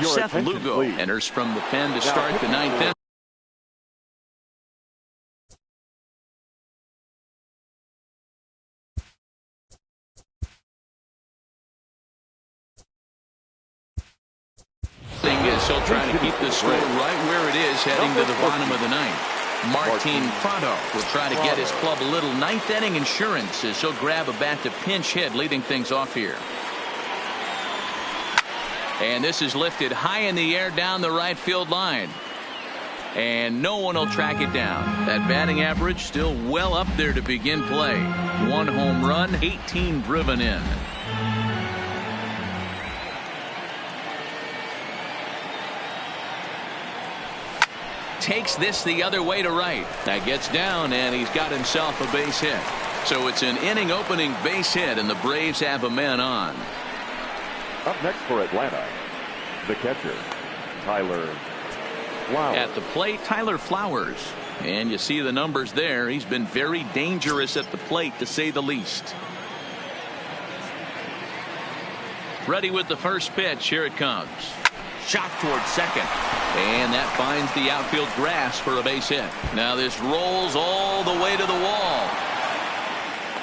Seth Lugo enters from the pen to start the ninth inning. He'll try to keep the score right where it is heading to the bottom of the ninth. Martin Prado will try to get his club a little ninth inning insurance as he'll grab a bat to pinch hit, leading things off here. And this is lifted high in the air down the right field line. And no one will track it down. That batting average still well up there to begin play. 1 home run, 18 driven in. Takes this the other way to right. That gets down, and he's got himself a base hit. So it's an inning opening base hit, and the Braves have a man on. Up next for Atlanta, the catcher, Tyler Flowers. At the plate, Tyler Flowers. And you see the numbers there. He's been very dangerous at the plate, to say the least. Ready with the first pitch. Here it comes. Shot towards second. And that finds the outfield grass for a base hit. Now this rolls all the way to the wall.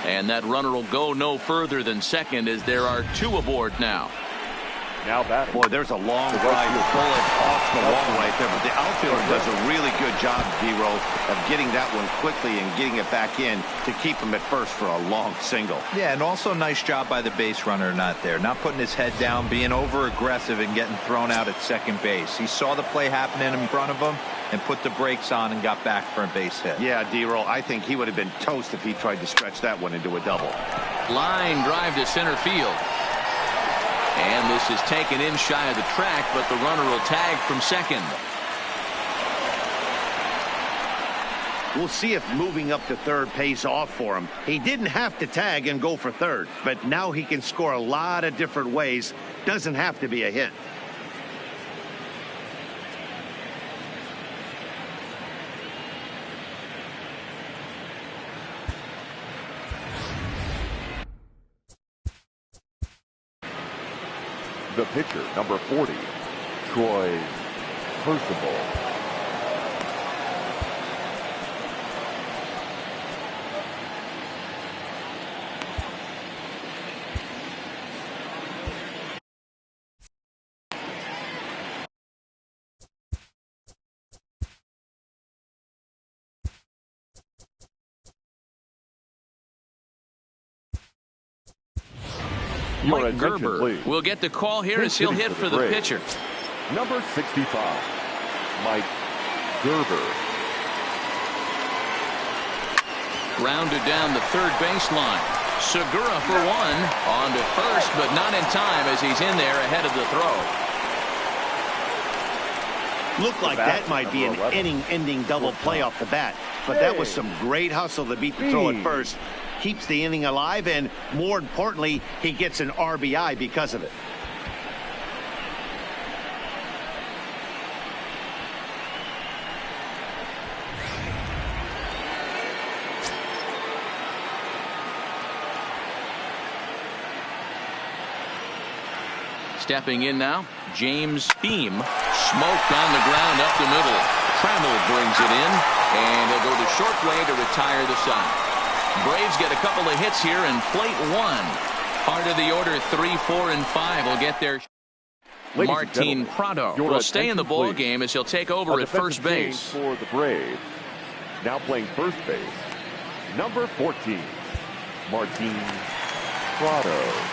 And that runner will go no further than second, as there are 2 aboard now. Now batting. Boy, there's a long fly bullet off the wall right there. But the outfielder does a really good job, D-Row, of getting that one quickly and getting it back in to keep him at first for a long single. Yeah, and also nice job by the base runner not there. Not putting his head down, being over-aggressive and getting thrown out at second base. He saw the play happening in front of him and put the brakes on and got back for a base hit. Yeah, D-Row, I think he would have been toast if he tried to stretch that one into a double. Line drive to center field. And this is taken in shy of the track, but the runner will tag from second. We'll see if moving up to third pays off for him. He didn't have to tag and go for third, but now he can score a lot of different ways. Doesn't have to be a hit. The pitcher, number 40, Troy Percival. Mike Gerber will get the call here as he'll hit for the pitcher. Number 65, Mike Gerber. Grounded down the third baseline. Segura for one. On to first, but not in time as he's in there ahead of the throw. Looked like that might be an inning-ending double play off the bat, but that was some great hustle to beat the throw at first. Keeps the inning alive, and more importantly, he gets an RBI because of it. Stepping in now, James Beam. Smoked on the ground up the middle. Trammell brings it in, and he'll go the short way to retire the side. Braves get a couple of hits here and plate one. Part of the order 3, 4, and 5 will get their. Martin Prado will stay in the ball game as he'll take over at first base. For the Braves. Now playing first base, number 14, Martin Prado.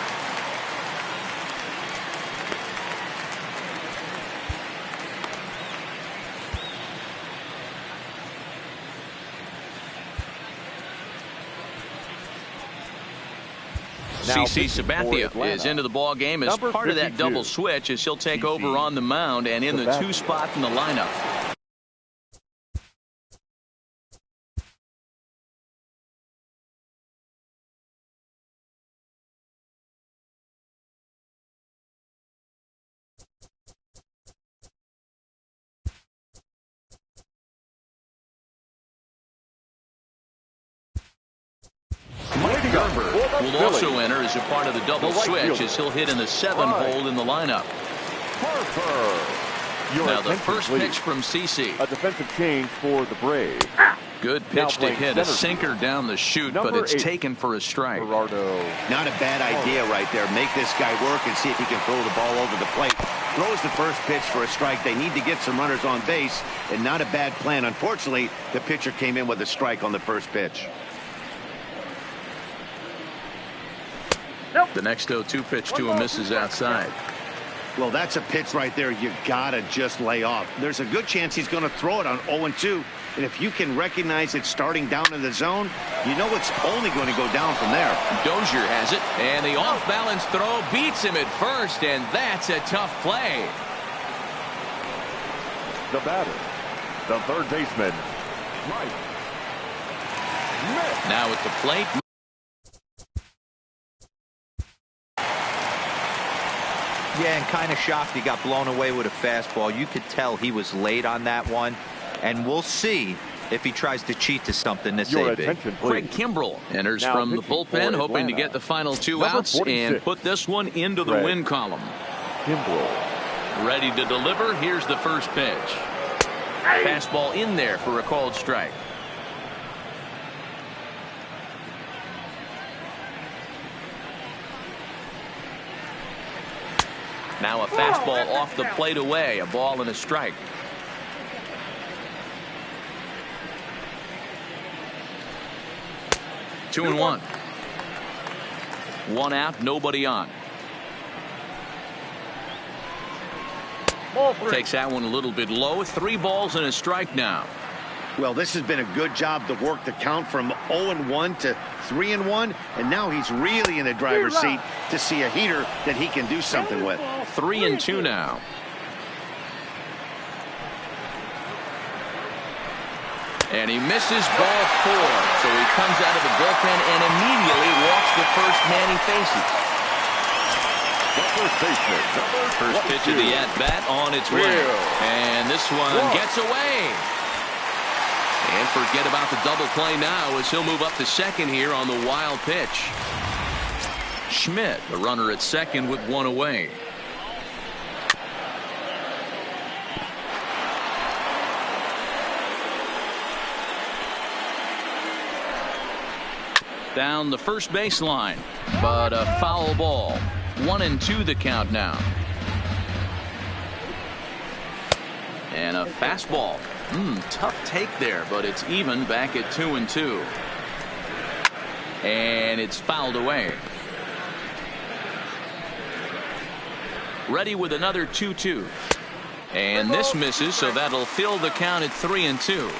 CC Sabathia is into the ball game as part of that double switch as he'll take over on the mound and in the 2 spot in the lineup. Mcgriff will also enter as a part of the double switch as he'll hit in the 7 hole in the lineup. Now the first pitch from CC. A defensive change for the Braves. Good pitch to hit, a sinker down the chute, but it's taken for a strike. Not a bad idea right there. Make this guy work and see if he can throw the ball over the plate. Throws the first pitch for a strike. They need to get some runners on base, and not a bad plan. Unfortunately, the pitcher came in with a strike on the first pitch. The next 0-2 pitch to him misses outside. Well, that's a pitch right there you gotta just lay off. There's a good chance he's going to throw it on 0-2, and if you can recognize it starting down in the zone, you know it's only going to go down from there. Dozier has it, and the off-balance throw beats him at first, and that's a tough play. The batter, the third baseman, Mike. Now at the plate. Yeah, and kind of shocked he got blown away with a fastball. You could tell he was late on that one, and we'll see if he tries to cheat to something this AB. Craig Kimbrell enters from the bullpen, hoping to get the final 2 outs and put this one into the win column. Kimbrell. Ready to deliver. Here's the first pitch. Fastball in there for a called strike. Now a fastball off the plate away, a ball and a strike. Two and one. 1 out, nobody on. Takes that one a little bit low. 3 balls and a strike now. Well, this has been a good job to work the count from 0-1 to 3-1, and now he's really in the driver's seat to see a heater that he can do something with. 3-2 now. And he misses ball 4, so he comes out of the bullpen and immediately walks the first man he faces. First pitch of the at-bat on its way, and this one gets away. And forget about the double play now as he'll move up to second here on the wild pitch. Schmidt, the runner at second with 1 away. Down the first baseline, but a foul ball. 1-2 the count now. And a fastball. Tough take there, but it's even back at 2-2. And it's fouled away. Ready with another 2-2. And this misses, so that'll fill the count at 3-2.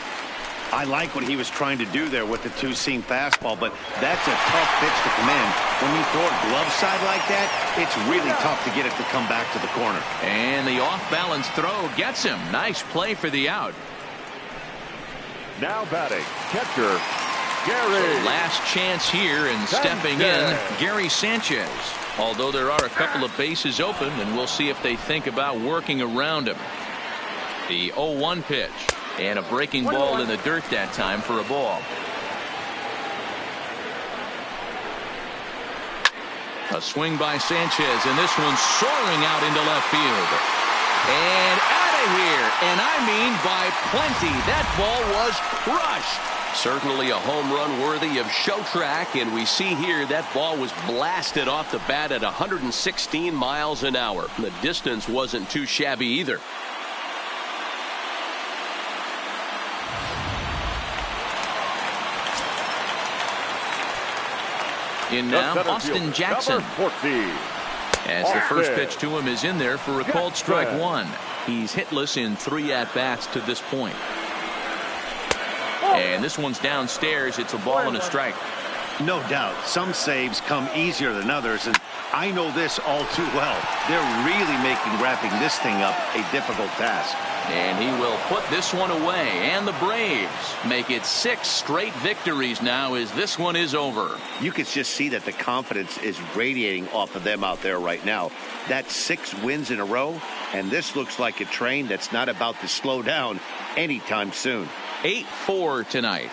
I like what he was trying to do there with the 2-seam fastball, but that's a tough pitch to command. When you throw it glove side like that, it's really tough to get it to come back to the corner. And the off-balance throw gets him. Nice play for the out. Now batting, catcher, Gary. Last chance here, and stepping in, Gary Sanchez. Although there are a couple of bases open, and we'll see if they think about working around him. The 0-1 pitch. And a breaking ball in the dirt that time for a ball. A swing by Sanchez, and this one's soaring out into left field. And out of here, and I mean by plenty. That ball was crushed. Certainly a home run worthy of show track, and we see here that ball was blasted off the bat at 116 miles an hour. The distance wasn't too shabby either. In now, Austin Jackson. As the first pitch to him is in there for a called strike one. He's hitless in 3 at-bats to this point. And this one's downstairs. It's a ball and a strike. No doubt. Some saves come easier than others, and I know this all too well. They're really making wrapping this thing up a difficult task. And he will put this one away. And the Braves make it 6 straight victories now as this one is over. You can just see that the confidence is radiating off of them out there right now. That's 6 wins in a row, and this looks like a train that's not about to slow down anytime soon. 8-4 tonight.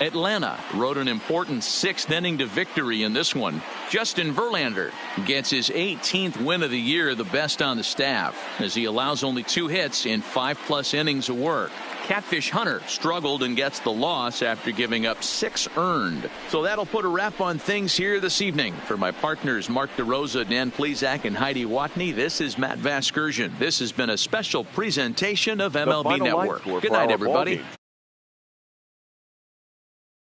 Atlanta rode an important 6th inning to victory in this one. Justin Verlander gets his 18th win of the year, the best on the staff, as he allows only 2 hits in 5+ innings of work. Catfish Hunter struggled and gets the loss after giving up 6 earned. So that'll put a wrap on things here this evening. For my partners Mark DeRosa, Dan Plesac, and Heidi Watney, this is Matt Vasgersian. This has been a special presentation of MLB Network. Good night, everybody.